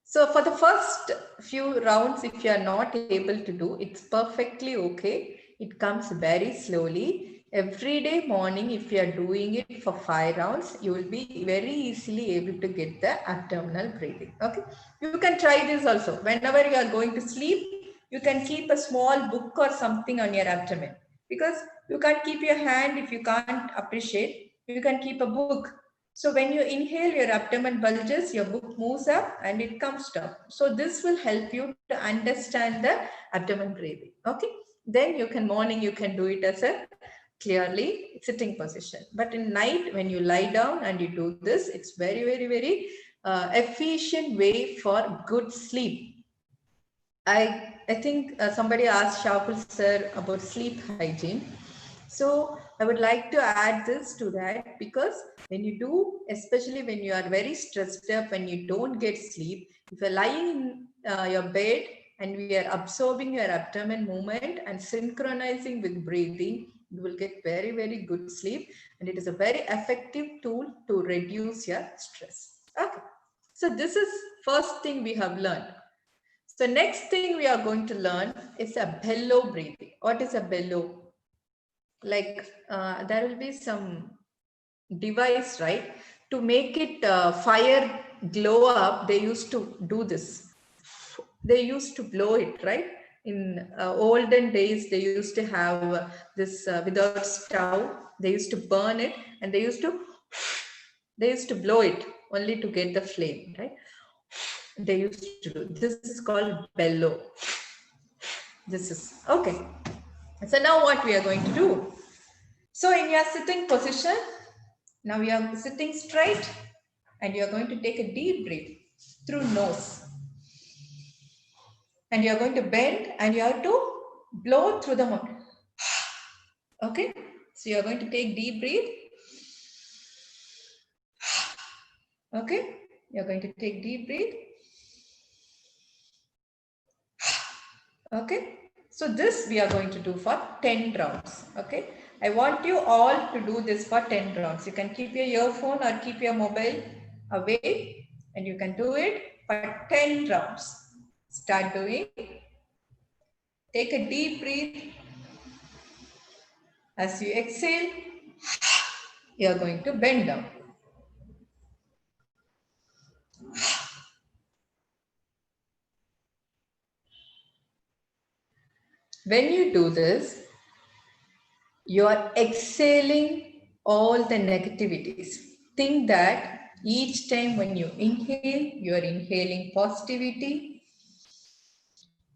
so for the first few rounds, if you are not able to do, it's perfectly okay. It comes very slowly. Every day morning, if you are doing it for 5 rounds, you will be very easily able to get the abdominal breathing. Okay. You can try this also. Whenever you are going to sleep, you can keep a small book or something on your abdomen, because you can't keep your hand if you can't appreciate. You can keep a book. So when you inhale, your abdomen bulges, your book moves up and it comes down. So this will help you to understand the abdomen breathing. Okay. Then you can, morning, you can do it as a clearly sitting position. But in night, when you lie down and you do this, it's very, very, very efficient way for good sleep. I think somebody asked Shakul sir about sleep hygiene. So I would like to add this to that, because when you do, especially when you are very stressed up, when you don't get sleep, if you're lying in your bed and we are absorbing your abdomen movement and synchronizing with breathing, you will get very, very good sleep. And it is a very effective tool to reduce your stress. Okay. So this is first thing we have learned. So next thing we are going to learn is a bellow breathing. What is a bellow? Like there will be some device, right? To make it fire glow up, they used to do this. They used to blow it, right? In olden days, they used to have this without stove. They used to burn it, and they used to blow it only to get the flame, right? They used to do. This is called bellow. This is okay. So now what we are going to do? So in your sitting position, now you are sitting straight and you are going to take a deep breath through nose. And you are going to bend and you have to blow through the mouth. Okay. So you are going to take deep breath Okay, you're going to take deep breath. Okay, so this we are going to do for 10 rounds. Okay, I want you all to do this for 10 rounds. You can keep your earphone or keep your mobile away and you can do it for 10 rounds. Start doing. Take a deep breath. As you exhale, you are going to bend down. When you do this, you are exhaling all the negativities. Think that each time when you inhale, you are inhaling positivity.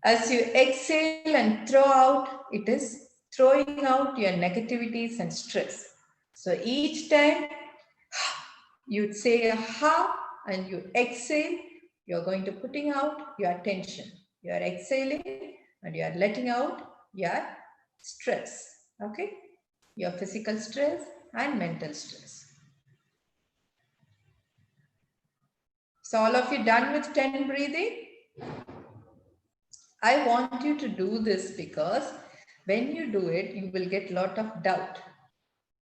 As you exhale and throw out, it is throwing out your negativities and stress. So each time you say a ha and you exhale, you're going to putting out your tension. You are exhaling and you are letting out your stress. Okay? Your physical stress and mental stress. So all of you done with 10 breathing? I want you to do this because when you do it, you will get a lot of doubt.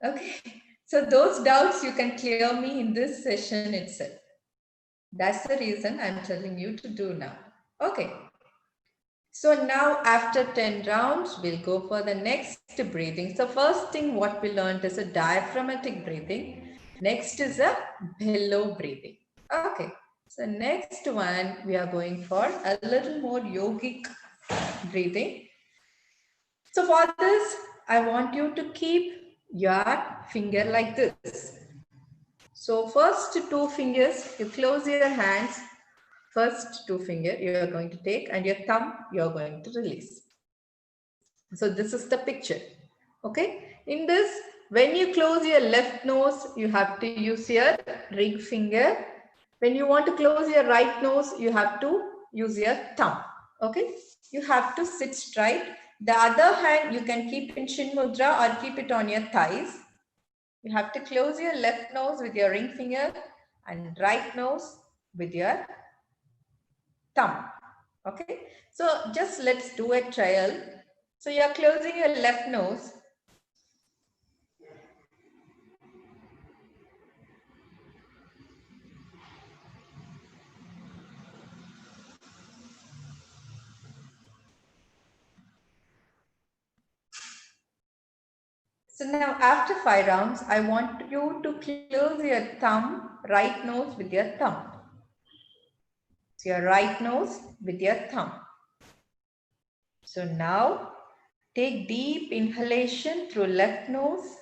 Okay, so those doubts you can clear me in this session itself. That's the reason I'm telling you to do now. Okay, so now after 10 rounds, we'll go for the next breathing. So first thing what we learned is a diaphragmatic breathing. Next is a bellow breathing. Okay, so next one we are going for a little more yogic breathing. So for this, I want you to keep your finger like this. So first two fingers, you close your hands. First two fingers you are going to take and your thumb you are going to release. So this is the picture. Okay. In this, when you close your left nose, you have to use your ring finger. When you want to close your right nose, you have to use your thumb. Okay. You have to sit straight. The other hand you can keep in Shin Mudra or keep it on your thighs. You have to close your left nose with your ring finger and right nose with your thumb. Okay. So just let's do a trial. So you're closing your left nose. So now after 5 rounds, I want you to close your thumb, right nose with your thumb. So your right nose with your thumb. So now take deep inhalation through left nose.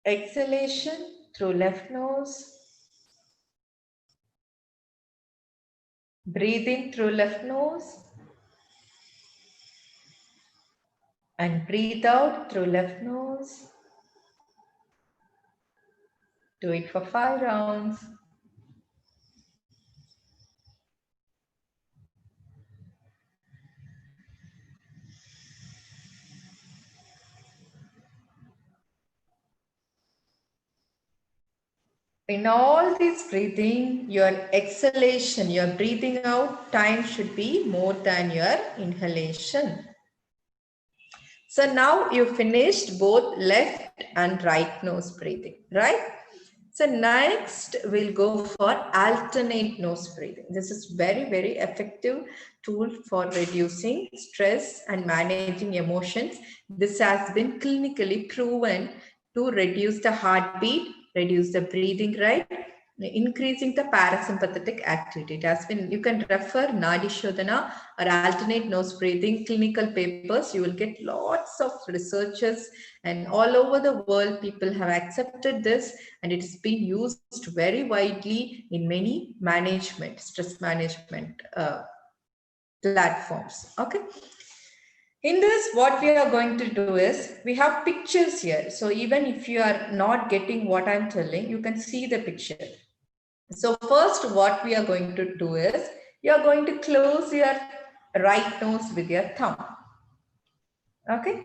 Exhalation through left nose. Breathe in through left nose. And breathe out through left nose. Do it for 5 rounds. In all this breathing, your exhalation, your breathing out time should be more than your inhalation. So now you finished both left and right nose breathing, right? So next we'll go for alternate nose breathing. This is very, very effective tool for reducing stress and managing emotions. This has been clinically proven to reduce the heartbeat, reduce the breathing rate, increasing the parasympathetic activity. It has been, you can refer Nadi Shodhana or alternate nose breathing clinical papers. You will get lots of researchers and all over the world people have accepted this and it is being used very widely in many management, stress management platforms. Okay. In this, what we are going to do is, we have pictures here. So even if you are not getting what I'm telling, you can see the picture. So first, what we are going to do is, you are going to close your right nose with your thumb. Okay.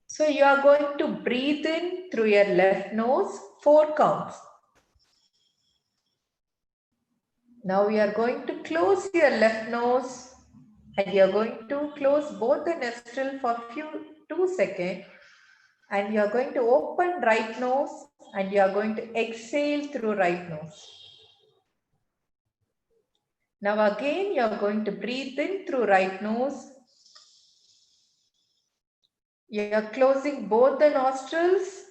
So you are going to breathe in through your left nose, 4 counts. Now you are going to close your left nose and you are going to close both the nostrils for 2 seconds, and you are going to open right nose and you are going to exhale through right nose. Now again you are going to breathe in through right nose. You are closing both the nostrils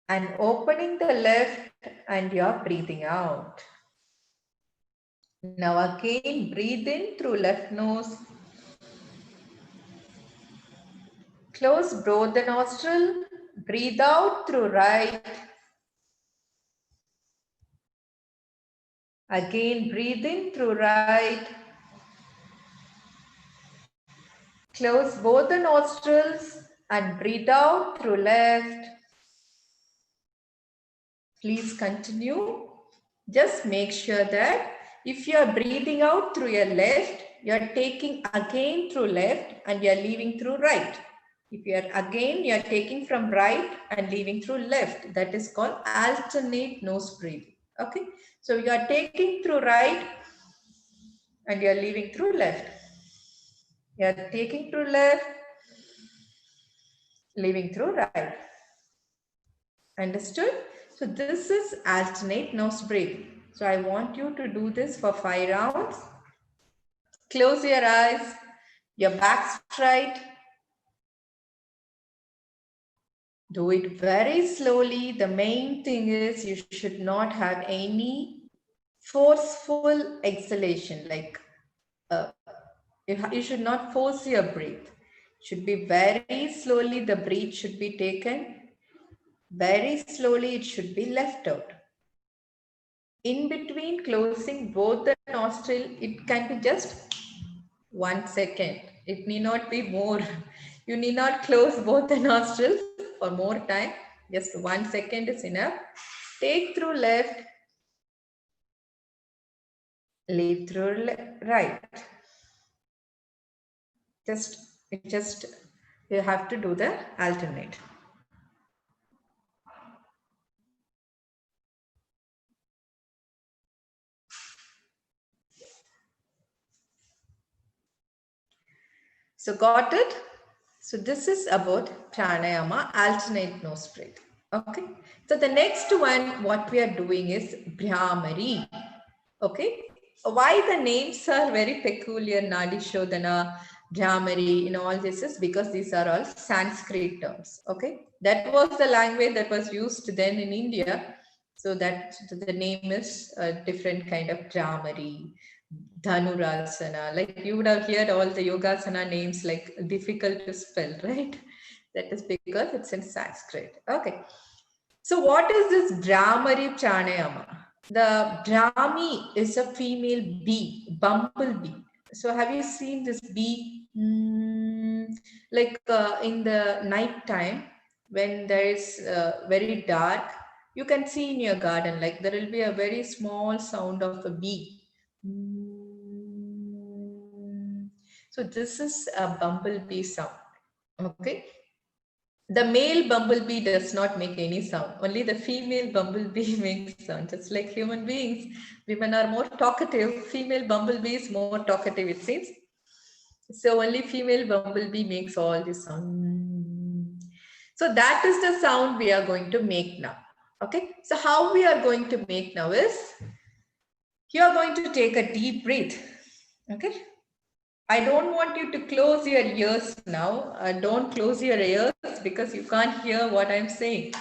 and opening the left, and you are breathing out. Now again breathe in through left nose. Close both the nostril. Breathe out through right. Again breathe in through right. Close both the nostrils and breathe out through left. Please continue. Just make sure that if you are breathing out through your left, you are taking again through left and you are leaving through right. If you are again, you are taking from right and leaving through left. That is called alternate nose breathing. Okay. So you are taking through right and you are leaving through left. You are taking through left, leaving through right. Understood? So this is alternate nose breathing. So I want you to do this for 5 rounds. Close your eyes, your back straight. Do it very slowly. The main thing is you should not have any forceful exhalation, like you should not force your breath. It should be very slowly, the breath should be taken. Very slowly, it should be left out. In between closing both the nostril, it can be just 1 second. It need not be more. You need not close both the nostrils for more time. Just 1 second is enough. Take through left, leave through right. Just you have to do the alternate. So got it? So this is about pranayama, alternate nose breath. Okay. So the next one, what we are doing is Brahmari. Okay. Why the names are very peculiar, Nadi Shodhana, Brahmari, all this is because these are all Sanskrit terms. Okay. That was the language that was used then in India. So that the name is a different kind of Brahmari, Dhanurasana. Like you would have heard all the Yogasana names like difficult to spell, right? That is because it's in Sanskrit. Okay. So what is this Brahmari Pranayama? The Brahmi is a female bee, bumblebee. So have you seen this bee? Like in the night time when there is very dark, you can see in your garden, like there will be a very small sound of a bee. So this is a bumblebee sound. Okay. The male bumblebee does not make any sound. Only the female bumblebee makes sound. Just like human beings, women are more talkative. Female bumblebee is more talkative, it seems. So only female bumblebee makes all this sound. So that is the sound we are going to make now. Okay. So how we are going to make now is, you are going to take a deep breath. Okay. I don't want you to close your ears now. Don't close your ears because you can't hear what I'm saying.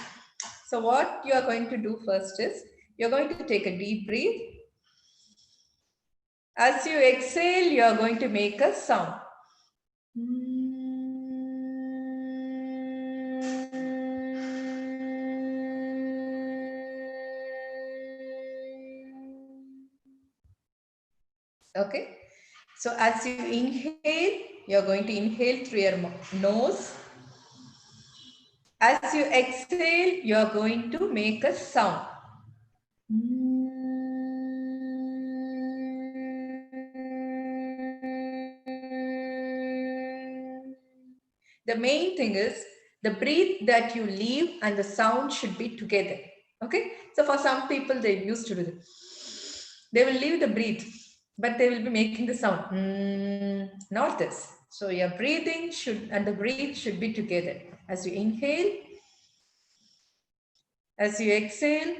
So what you are going to do first is, you're going to take a deep breath. As you exhale, you are going to make a sound. Okay. So as you inhale, you're going to inhale through your nose. As you exhale, you're going to make a sound. The main thing is, The breath that you leave and the sound should be together. Okay. So for some people, they used to do this. They will leave the breath, but they will be making the sound. Not this. So your breathing should and the breath should be together. As you inhale, as you exhale.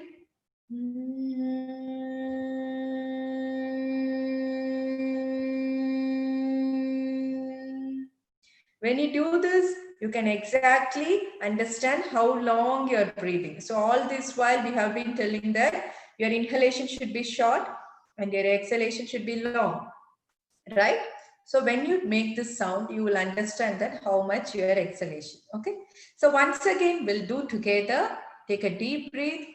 When you do this, you can exactly understand how long you're breathing. So all this while we have been telling that your inhalation should be short and your exhalation should be long, right? So when you make this sound, you will understand that how much your exhalation, okay? So once again, we'll do together. Take a deep breath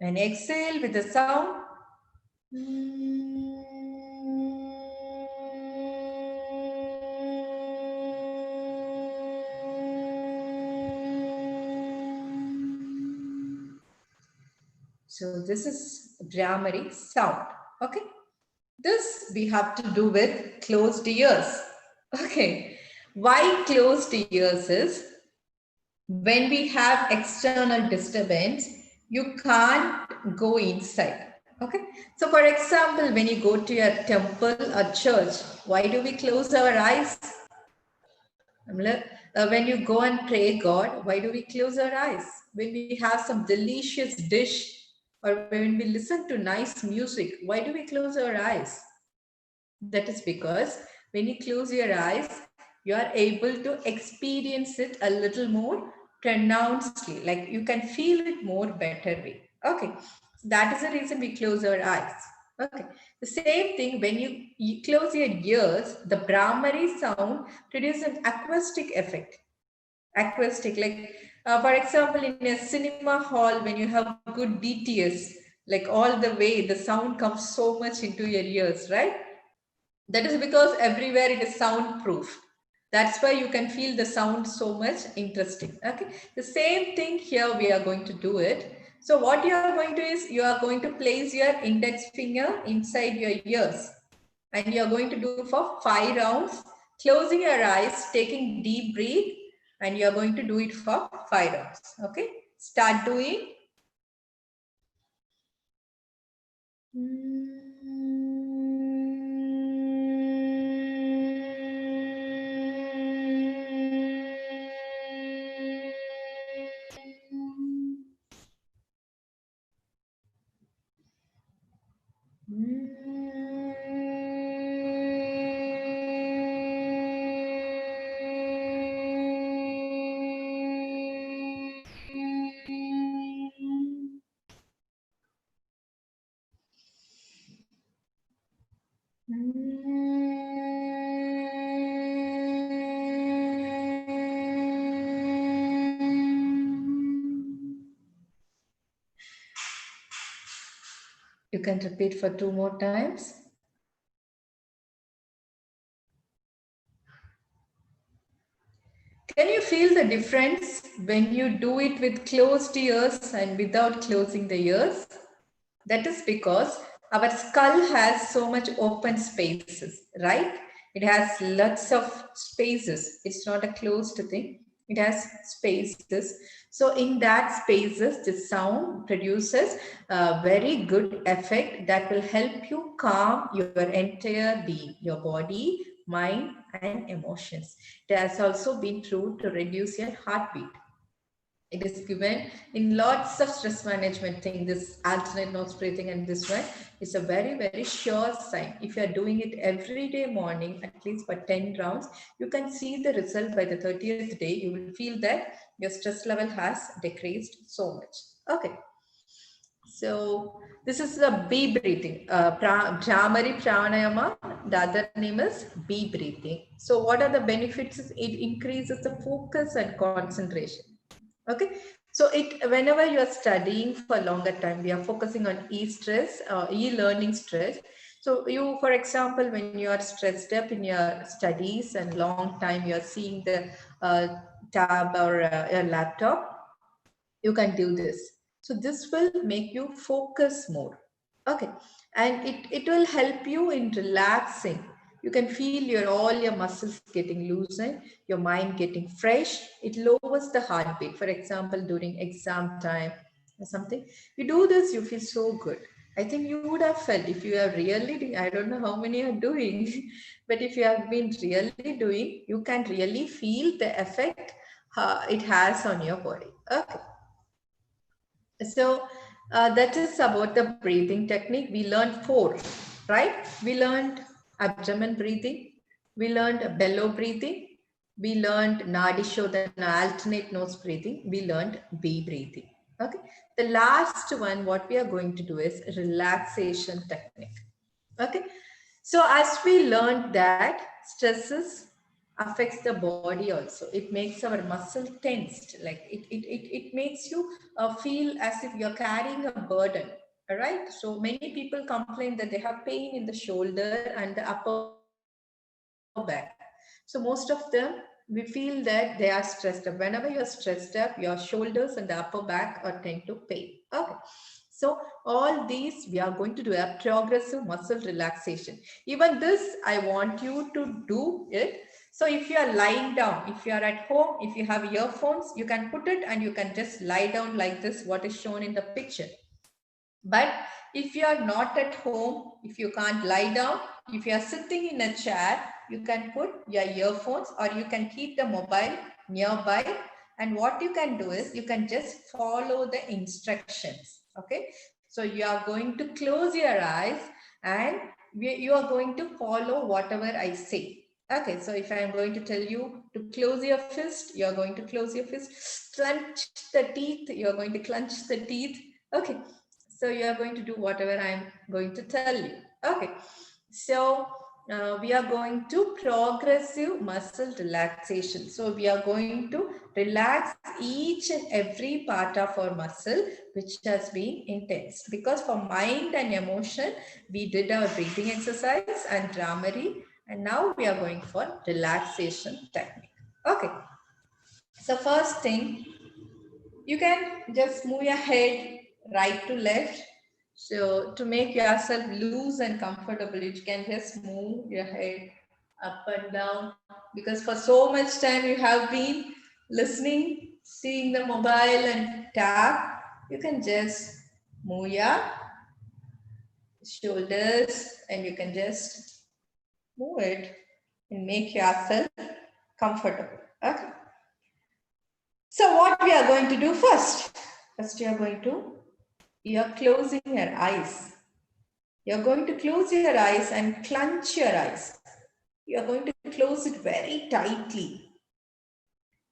and exhale with the sound. So this is Brahmari sound. Okay. This we have to do with closed ears. Okay. Why closed ears is when we have external disturbance, you can't go inside. Okay. So for example, when you go to a temple or church, why do we close our eyes? When you go and pray God, why do we close our eyes? When we have some delicious dish or when we listen to nice music, why do we close our eyes? That is because when you close your eyes, you are able to experience it a little more pronouncedly, like you can feel it more better way. Okay, so that is the reason we close our eyes. Okay, the same thing when you close your ears, the Brahmari sound produces an acoustic effect. Acoustic, like for example, in a cinema hall, when you have good DTS, like all the way, the sound comes so much into your ears, right? That is because everywhere it is soundproof. That's why you can feel the sound so much interesting. Okay. The same thing here we are going to do it. So what you are going to is you are going to place your index finger inside your ears and you are going to do for 5 rounds, closing your eyes, taking deep breath, and you are going to do it for 5 rounds. Okay. Start doing. You can repeat for 2 more times. Can you feel the difference when you do it with closed ears and without closing the ears? That is because our skull has so much open spaces, right? It has lots of spaces. It's not a closed thing. It has spaces. So in that spaces, the sound produces a very good effect that will help you calm your entire being, your body, mind, and emotions. It has also been proved to reduce your heartbeat. It is given in lots of stress management thing. This alternate nose breathing and this one is a very, very sure sign. If you are doing it every day morning, at least for 10 rounds, you can see the result by the 30th day. You will feel that your stress level has decreased so much. Okay. So this is the B breathing, Bhramari Pranayama. The other name is B breathing. So what are the benefits? It increases the focus and concentration. Okay, so whenever you are studying for a longer time, we are focusing on e-stress, e-learning stress. So you, for example, when you are stressed up in your studies and long time, you are seeing the tab or your laptop, you can do this. So this will make you focus more. Okay, and it will help you in relaxing. You can feel all your muscles getting loosened, your mind getting fresh. It lowers the heartbeat. For example, during exam time or something, you do this, you feel so good. I think you would have felt if you are really doing, I don't know how many are doing, but if you have been really doing, you can really feel the effect it has on your body. Okay. So that is about the breathing technique. We learned 4, right? We learned abdomen breathing. We learned bellow breathing. We learned Nadi Shodhana, alternate nose breathing. We learned B breathing. Okay. The last one, what we are going to do is relaxation technique. Okay. So as we learned that stresses affects the body also. It makes our muscle tensed. Like it makes you feel as if you're carrying a burden. All right. So many people complain that they have pain in the shoulder and the upper back. So most of them, we feel that they are stressed up. Whenever you're stressed up, your shoulders and the upper back are tend to pain. Okay. So all these we are going to do a progressive muscle relaxation. Even this I want you to do it. So if you are lying down, if you are at home, if you have earphones, you can put it and you can just lie down like this, what is shown in the picture. But if you are not at home, if you can't lie down, if you are sitting in a chair, you can put your earphones or you can keep the mobile nearby. And what you can do is you can just follow the instructions. Okay. So you are going to close your eyes and you are going to follow whatever I say. Okay. So if I am going to tell you to close your fist, you are going to close your fist, clench the teeth, you are going to clench the teeth. Okay. So you are going to do whatever I'm going to tell you. Okay. So we are going to progressive muscle relaxation. So we are going to relax each and every part of our muscle which has been intense. Because for mind and emotion, we did our breathing exercise and Dramari. And now we are going for relaxation technique. Okay. So first thing, you can just move your head right to left. So to make yourself loose and comfortable, you can just move your head up and down, because for so much time you have been listening, seeing the mobile and tap. You can just move your shoulders and you can just move it and make yourself comfortable. Okay. So what we are going to do first? First you're closing your eyes. You're going to close your eyes and clench your eyes. You're going to close it very tightly.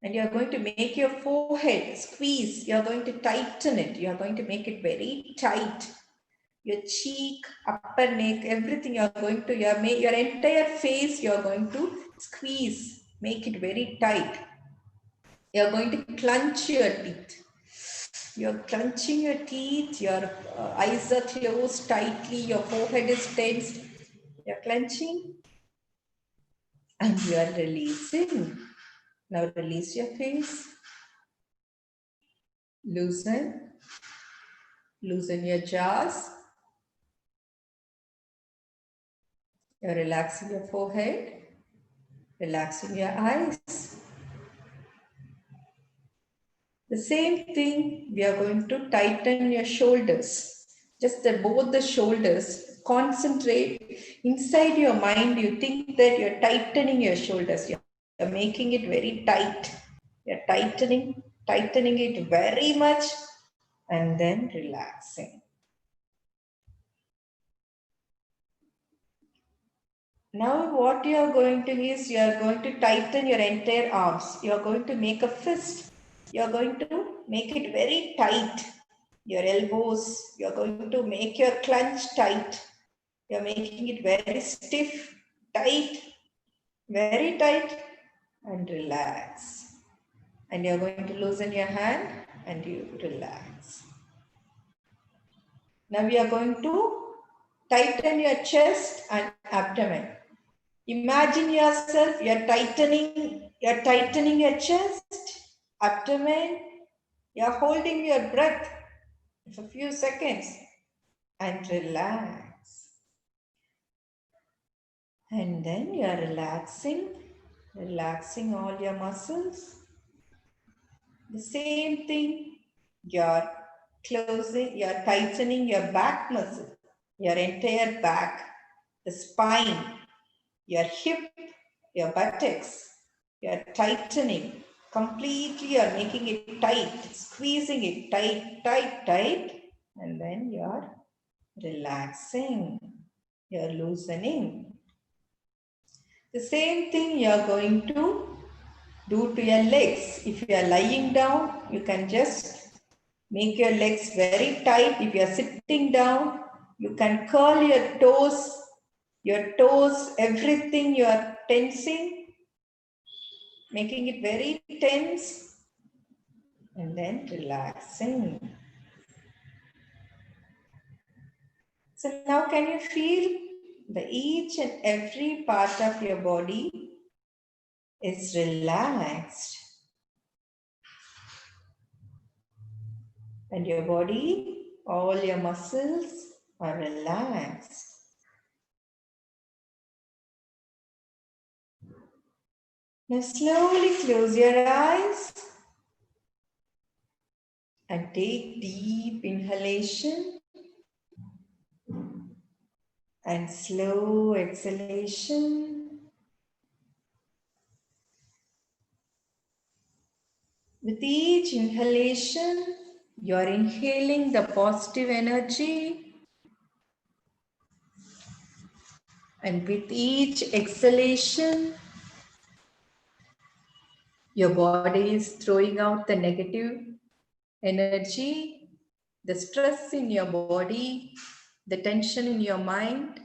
And you're going to make your forehead squeeze. You're going to tighten it. You're going to make it very tight. Your cheek, upper neck, everything you're going to, your entire face, you're going to squeeze. Make it very tight. You're going to clench your teeth. You're clenching your teeth, your eyes are closed tightly, your forehead is tensed. You're clenching and you are releasing. Now release your face. Loosen. Loosen your jaws. You're relaxing your forehead. Relaxing your eyes. The same thing, we are going to tighten your shoulders. Just both the shoulders. Concentrate. Inside your mind, you think that you're tightening your shoulders. You're making it very tight. You're tightening it very much, and then relaxing. Now what you are going to is, you are going to tighten your entire arms. You are going to make a fist. You are going to make it very tight. Your elbows, you are going to make your clench tight. You are making it very stiff, tight, very tight, and relax. And you are going to loosen your hand and you relax. Now we are going to tighten your chest and abdomen. Imagine yourself, you're tightening your chest, abdomen, you're holding your breath for a few seconds and relax. And then you are relaxing all your muscles. The same thing, you're you're tightening your back muscle, your entire back, the spine, your hip, your buttocks. You're tightening completely, you're making it tight, squeezing it tight, and then you're relaxing, you're loosening. The same thing you're going to do to your legs. If you are lying down, you can just make your legs very tight. If you are sitting down, you can curl your toes, everything you are tensing, making it very tense, and then relaxing. So now can you feel the each and every part of your body is relaxed. And your body, all your muscles are relaxed. Now slowly close your eyes and take deep inhalation and slow exhalation. With each inhalation, you are inhaling the positive energy, and with each exhalation, your body is throwing out the negative energy, the stress in your body, the tension in your mind.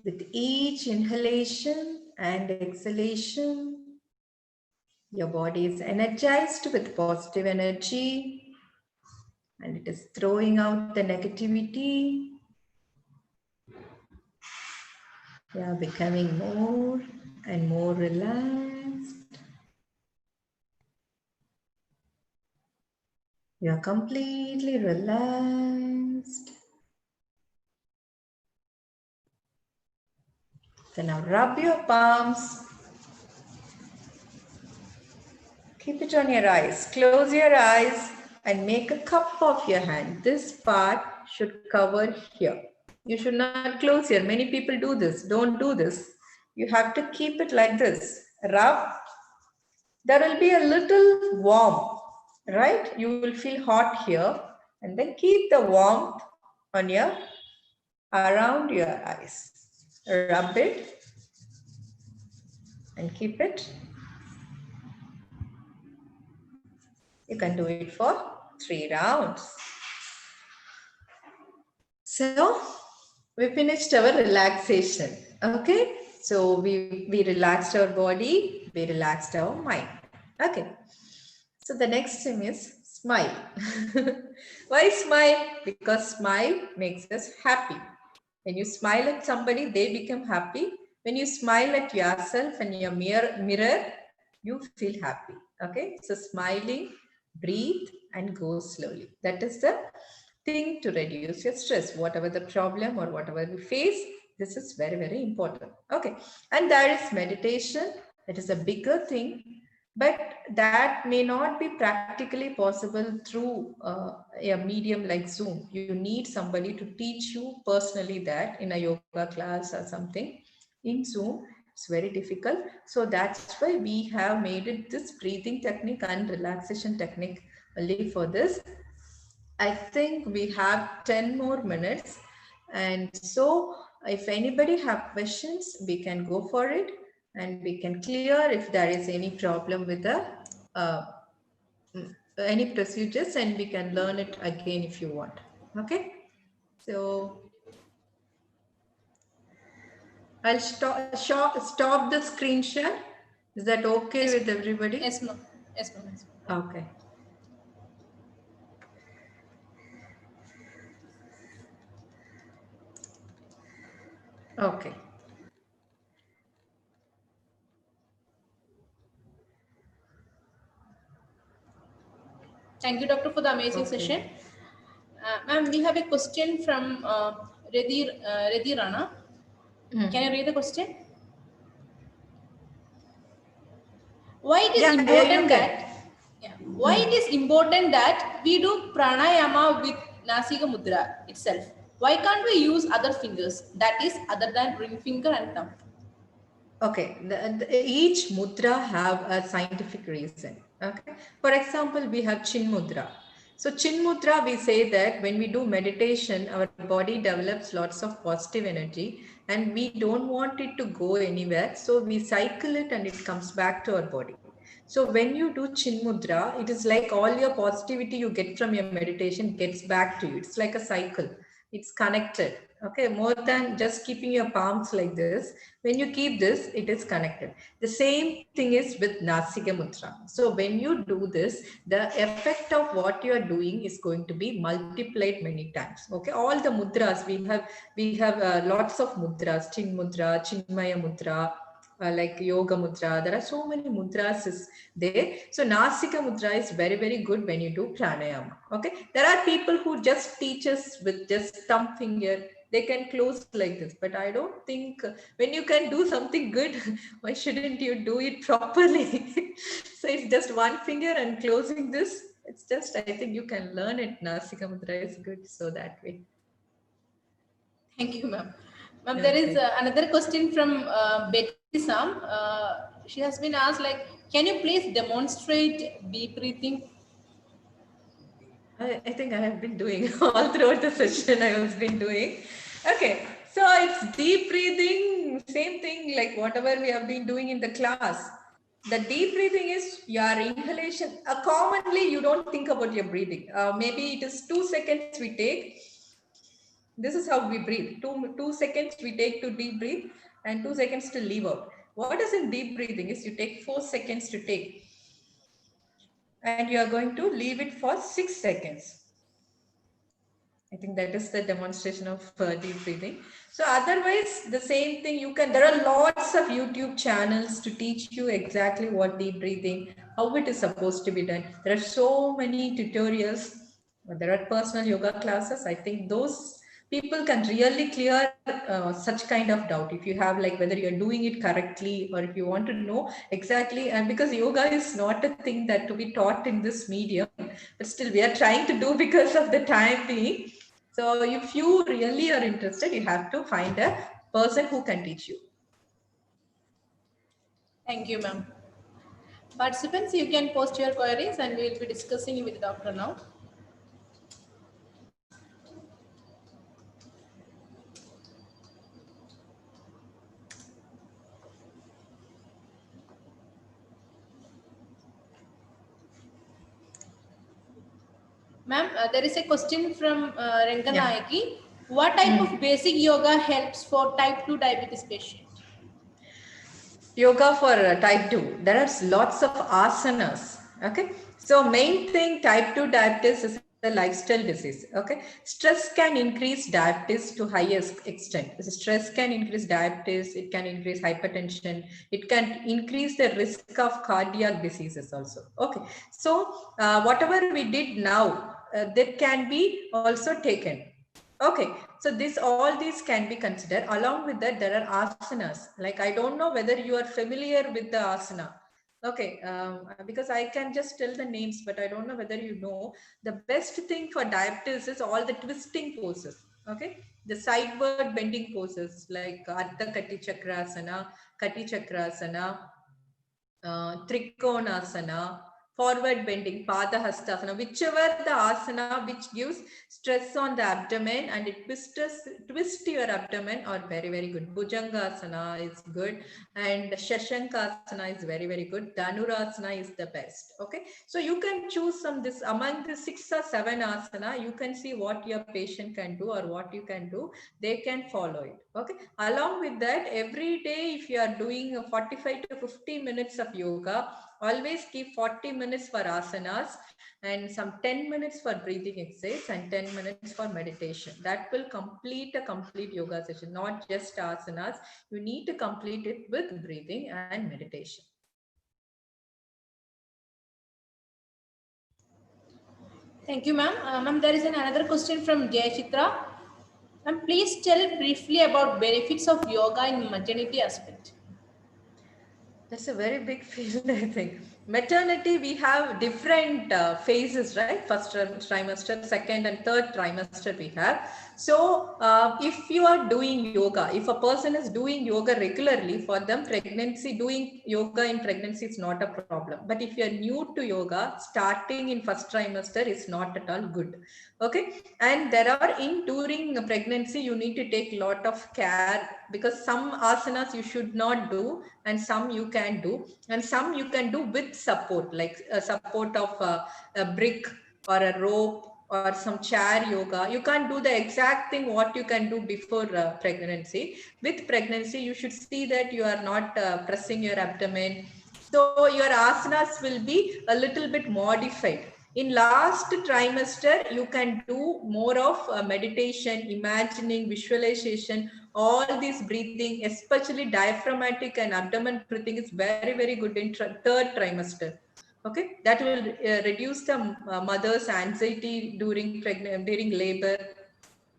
With each inhalation and exhalation, your body is energized with positive energy and it is throwing out the negativity. You are becoming more and more relaxed. You are completely relaxed. So now rub your palms. Keep it on your eyes. Close your eyes and make a cup of your hand. This part should cover here. You should not close here. Many people do this. Don't do this. You have to keep it like this. Rub. There will be a little warmth, right? You will feel hot here. And then keep the warmth on your around your eyes. Rub it and keep it. You can do it for 3 rounds. So we finished our relaxation. Okay. So we relaxed our body, we relaxed our mind. Okay. So the next thing is smile. Why smile? Because smile makes us happy. When you smile at somebody, they become happy. When you smile at yourself and your mirror, you feel happy. Okay. So smiling, breathe and go slowly. That is the thing to reduce your stress. Whatever the problem or whatever you face, this is very, very important. Okay. And there is meditation. That is a bigger thing. But that may not be practically possible through a medium like Zoom. You need somebody to teach you personally that in a yoga class or something. In Zoom, it's very difficult. So that's why we have made it this breathing technique and relaxation technique only for this. I think we have 10 more minutes. And so if anybody have questions, we can go for it and we can clear if there is any problem with the uh, any procedures, and we can learn it again if you want. Okay. So I'll stop the screen share. Is that okay with everybody? Yes, ma'am. Yes, ma'am. Okay. Okay. Thank you, doctor, for the amazing session. Ma'am, we have a question from Redhi Rana. Can you read the question? Why it is Yeah, important you that why it is important that we do pranayama with Nasika Mudra itself? Why can't we use other fingers, that is other than ring finger and thumb? Okay, each mudra have a scientific reason. Okay, for example, we have chin mudra. So chin mudra, we say that when we do meditation, our body develops lots of positive energy, and we don't want it to go anywhere. So we cycle it, and it comes back to our body. So when you do chin mudra, it is like all your positivity you get from your meditation gets back to you. It's like a cycle. It's connected. Okay, more than just keeping your palms like this. When you keep this, it is connected. The same thing is with Nasika Mudra. So when you do this, the effect of what you are doing is going to be multiplied many times. Okay, all the mudras we have lots of mudras: Chin Mudra, Chinmaya Mudra, like Yoga Mudra. There are so many mudras is there. So Nasika Mudra is very, very good when you do pranayama. Okay, there are people who just teach us with just thumb finger. They can close like this, but I don't think when you can do something good, why shouldn't you do it properly? So it's just one finger and closing this. It's just, I think you can learn it. Nasika Mudra is good, so that way. Thank you, ma'am. Ma'am, there is Okay. another question from Betty Sam. She has been asked, like, can you please demonstrate deep breathing? I think I have been doing all throughout the session. I have been doing. Okay, so it's deep breathing, same thing like whatever we have been doing in the class. The deep breathing is your inhalation. Commonly, you don't think about your breathing. Maybe it is 2 seconds we take. This is how we breathe. 2 seconds we take to deep breathe and 2 seconds to leave out. What is in deep breathing is you take 4 seconds to take and you are going to leave it for 6 seconds. I think that is the demonstration of deep breathing. So otherwise, the same thing you can, there are lots of YouTube channels to teach you exactly what deep breathing, how it is supposed to be done. There are so many tutorials. There are personal yoga classes. I think those people can really clear such kind of doubt. If you have like whether you're doing it correctly or if you want to know exactly, and because yoga is not a thing that to be taught in this medium, but still we are trying to do because of the time being. So if you really are interested, you have to find a person who can teach you. Thank you, ma'am. Participants, you can post your queries and we will be discussing with the doctor now. Ma'am, there is a question from Yeah. Ranganayaki. What type of basic yoga helps for type 2 diabetes patient? Yoga for type 2. There are lots of asanas. Okay. So main thing, type 2 diabetes is a lifestyle disease. Okay. Stress can increase diabetes to highest extent. Stress can increase diabetes. It can increase hypertension. It can increase the risk of cardiac diseases also. Okay. So whatever we did now, that can be also taken. Okay, so all these can be considered. Along with that, there are asanas. Like I don't know whether you are familiar with the asana. Okay, because I can just tell the names, but I don't know whether you know. The best thing for diabetes is all the twisting poses. Okay, the sideward bending poses like Ardha Kati Chakrasana, Kati Chakrasana, Trikonasana, forward bending, Padahastasana, whichever the asana which gives stress on the abdomen and it twist your abdomen are very, very good. Bhujangasana is good and Shashankasana is very, very good. Dhanurasana is the best. Okay, so you can choose this among the 6 or 7 asana. You can see what your patient can do or what you can do. They can follow it. Okay, along with that, every day if you are doing 45 to 50 minutes of yoga, always keep 40 minutes for asanas and some 10 minutes for breathing exercise and 10 minutes for meditation. That will complete a complete yoga session, not just asanas. You need to complete it with breathing and meditation. Thank you, ma'am. Ma'am, there is another question from Jay Chitra. And please tell briefly about benefits of yoga in maternity aspect. That's a very big field, I think. Maternity, we have different phases, right? First trimester, second and third trimester we have. So if you are doing yoga, if a person is doing yoga regularly, for them pregnancy, doing yoga in pregnancy is not a problem. But if you are new to yoga, starting in first trimester is not at all good. Okay. And there are during pregnancy, you need to take a lot of care, because some asanas you should not do and some you can do, and some you can do with support, like a support of a brick or a rope or some chair yoga. You can't do the exact thing what you can do before pregnancy. With pregnancy, you should see that you are not pressing your abdomen. So your asanas will be a little bit modified. In last trimester, you can do more of meditation, imagining, visualization, all this breathing, especially diaphragmatic and abdomen breathing is very, very good in third trimester. Okay, that will reduce the mother's anxiety during labor.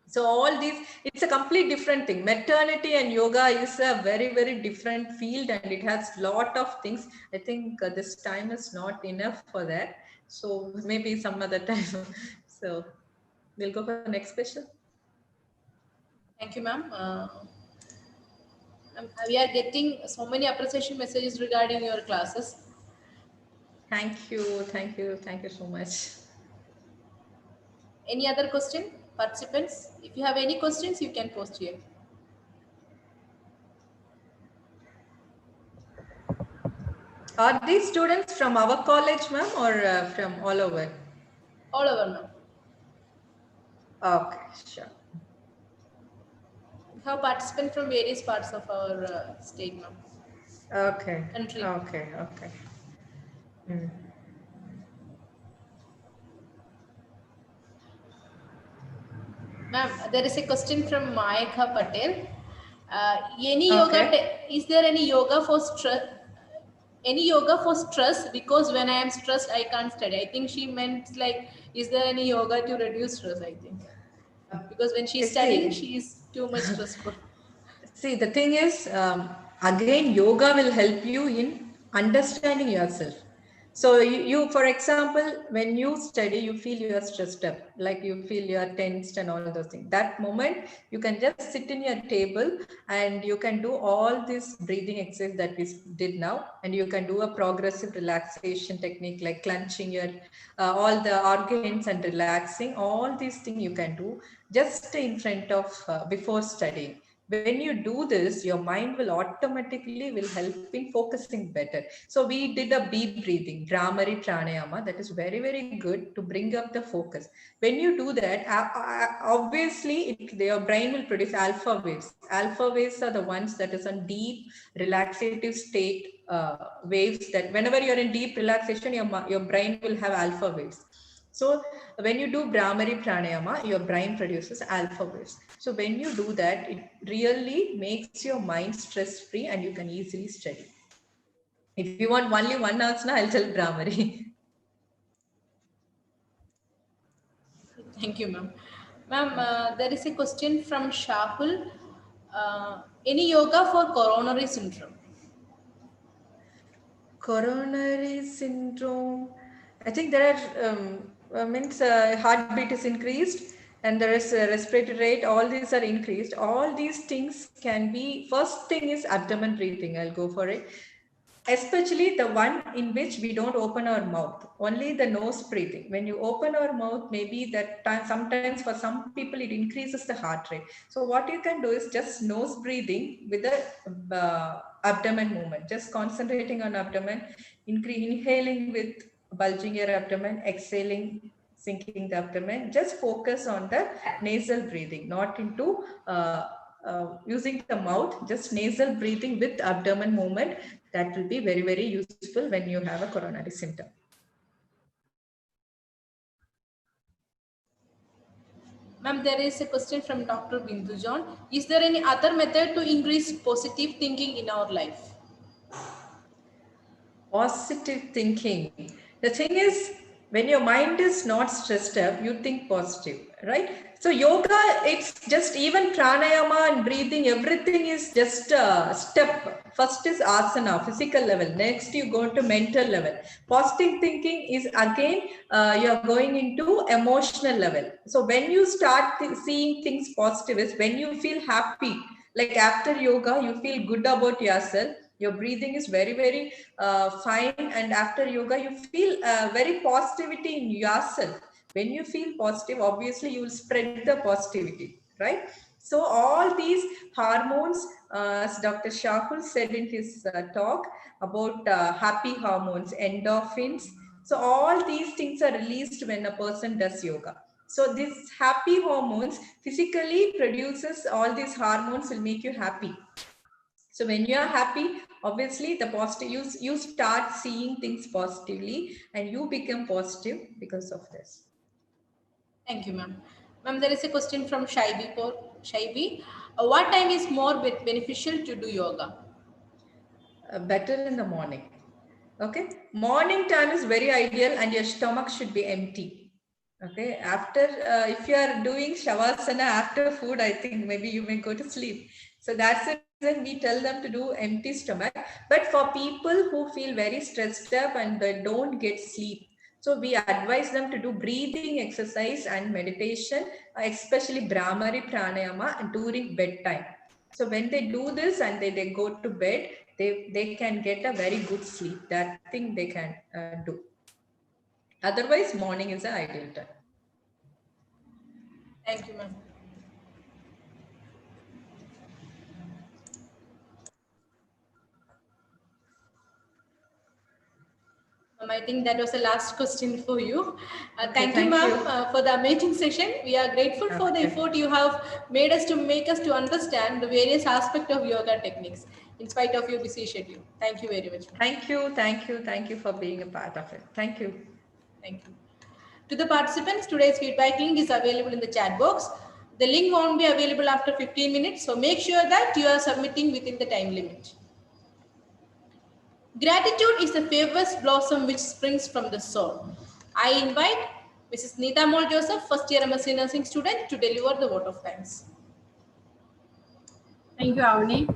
So all these, it's a complete different thing. Maternity and yoga is a very, very different field, and it has lot of things. I think this time is not enough for that. So maybe some other time. So we'll go for the next question. Thank you, ma'am. We are getting so many appreciation messages regarding your classes. Thank you. Thank you. Thank you so much. Any other question, participants? If you have any questions, you can post here. Are these students from our college, ma'am, or from all over? All over, ma'am. Okay, sure. We have participants from various parts of our state, ma'am. Okay. Country. Okay. Okay. Mm. Ma'am, there is a question from Mayaka Patel. Any Okay. yoga? Is there any yoga for stress? Any yoga for stress? Because when I am stressed, I can't study. I think she meant like, is there any yoga to reduce stress? I think because when she's studying, See, she is too much stressful. See, the thing is, again, yoga will help you in understanding yourself. So for example, when you study, you feel you are stressed up, like you feel you are tensed and all those things. That moment, you can just sit in your table and you can do all this breathing exercise that we did now, and you can do a progressive relaxation technique like clenching your all the organs and relaxing. All these things you can do just in front of before studying. When you do this, your mind will automatically will help in focusing better. So we did a deep breathing, Bhramari pranayama, that is very, very good to bring up the focus. When you do that, obviously your brain will produce alpha waves. Alpha waves are the ones that is on deep relaxative state waves, that whenever you're in deep relaxation, your brain will have alpha waves. So when you do Bhramari pranayama, your brain produces alpha waves. So when you do that, it really makes your mind stress-free and you can easily study. If you want only one asana, I'll tell Bhramari. Thank you, ma'am. Ma'am, there is a question from Shahul. Any yoga for coronary syndrome? Coronary syndrome. I think there are means heartbeat is increased and there is a respiratory rate. All these are increased. All these things can be. First thing is abdomen breathing. I'll go for it. Especially the one in which we don't open our mouth, only the nose breathing. When you open our mouth, maybe that time, sometimes for some people it increases the heart rate. So what you can do is just nose breathing with the abdomen movement, just concentrating on abdomen, inhaling with bulging your abdomen, exhaling, sinking the abdomen. Just focus on the nasal breathing, not into using the mouth, just nasal breathing with abdomen movement. That will be very, very useful when you have a coronary symptom. Ma'am, there is a question from Dr. Bindu John. Is there any other method to increase positive thinking in our life? Positive thinking. The thing is, When your mind is not stressed up, you think positive, right? So yoga, it's just even pranayama and breathing, everything is just a step. First is asana, physical level. Next, you go to mental level. Positive thinking is again, you're going into emotional level. So when you start seeing things positive is when you feel happy. Like after yoga, you feel good about yourself. Your breathing is very, very fine. And after yoga, you feel very positivity in yourself. When you feel positive, obviously you will spread the positivity, right? So all these hormones, as Dr. Shahul said in his talk about happy hormones, endorphins. So all these things are released when a person does yoga. So these happy hormones physically produces all these hormones will make you happy. So when you are happy, obviously the positive, you start seeing things positively and you become positive because of this. Thank you, ma'am. Ma'am, there is a question from Shaibi. Shaibi, what time is more beneficial to do yoga? Better in the morning. Okay. Morning time is very ideal and your stomach should be empty. Okay. After, if you are doing shavasana after food, I think maybe you may go to sleep. So that's the reason we tell them to do empty stomach. But for people who feel very stressed up and they don't get sleep, so we advise them to do breathing exercise and meditation, especially Brahmari Pranayama during bedtime. So when they do this and they go to bed, they can get a very good sleep. That thing they can do. Otherwise, morning is the ideal time. Thank you, ma'am. I think that was the last question for you. Okay, thank you, thank ma'am, you. for the amazing session. We are grateful for the Okay. effort you have made us to make us to understand the various aspects of yoga techniques in spite of your busy schedule. Thank you very much, ma'am. Thank you for being a part of it. Thank you. Thank you. To the participants, today's feedback link is available in the chat box. The link won't be available after 15 minutes, so make sure that you are submitting within the time limit. Gratitude is the fairest blossom which springs from the soul. I invite Mrs. Neeta Mol Joseph, first year MSc nursing student, to deliver the vote of thanks. Thank you, Avani.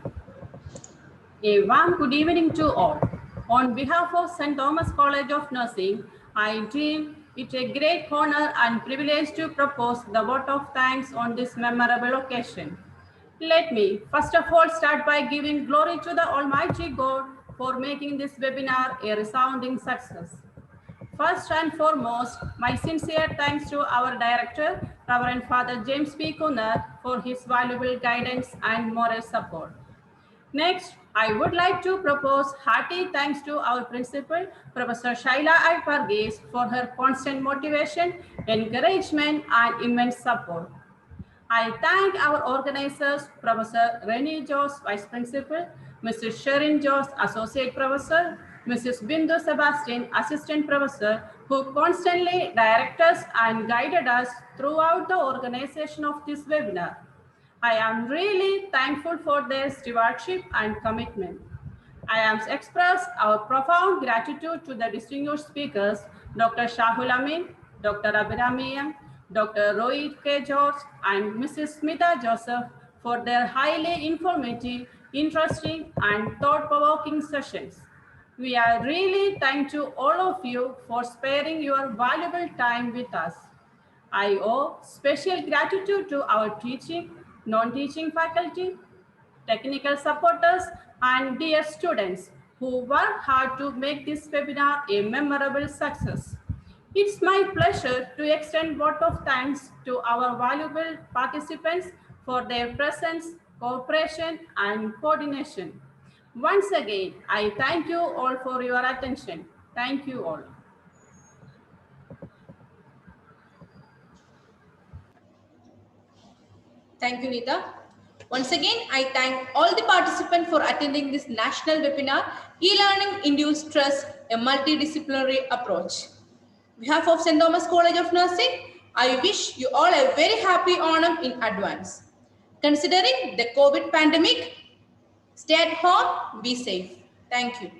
A warm good evening to all. On behalf of St. Thomas College of Nursing, I deem it a great honor and privilege to propose the vote of thanks on this memorable occasion. Let me first of all start by giving glory to the Almighty God for making this webinar a resounding success. First and foremost, my sincere thanks to our director, Reverend Father James P. Kunnar, for his valuable guidance and moral support. Next, I would like to propose hearty thanks to our principal, Professor Shaila Alpargis, for her constant motivation, encouragement, and immense support. I thank our organizers, Professor Rennie Jos, Vice Principal, Mrs. Sherin Jos, Associate Professor, Mrs. Bindu Sebastian, Assistant Professor, who constantly directed us and guided us throughout the organization of this webinar. I am really thankful for their stewardship and commitment. I am express our profound gratitude to the distinguished speakers, Dr. Shahul Amin, Dr. Abhiramiyam, Dr. Rohit K. George, and Mrs. Smita Joseph for their highly informative, interesting, and thought-provoking sessions. We are really thankful to all of you for sparing your valuable time with us. I owe special gratitude to our teaching, non-teaching faculty, technical supporters, and dear students who work hard to make this webinar a memorable success. It's my pleasure to extend vote of thanks to our valuable participants for their presence, cooperation, and coordination. Once again, I thank you all for your attention. Thank you all. Thank you, Neeta. Once again, I thank all the participants for attending this national webinar, E-Learning Induced Stress, a multidisciplinary approach. On behalf of St. Thomas College of Nursing, I wish you all a very happy Onam in advance. Considering the COVID pandemic, stay at home, be safe. Thank you.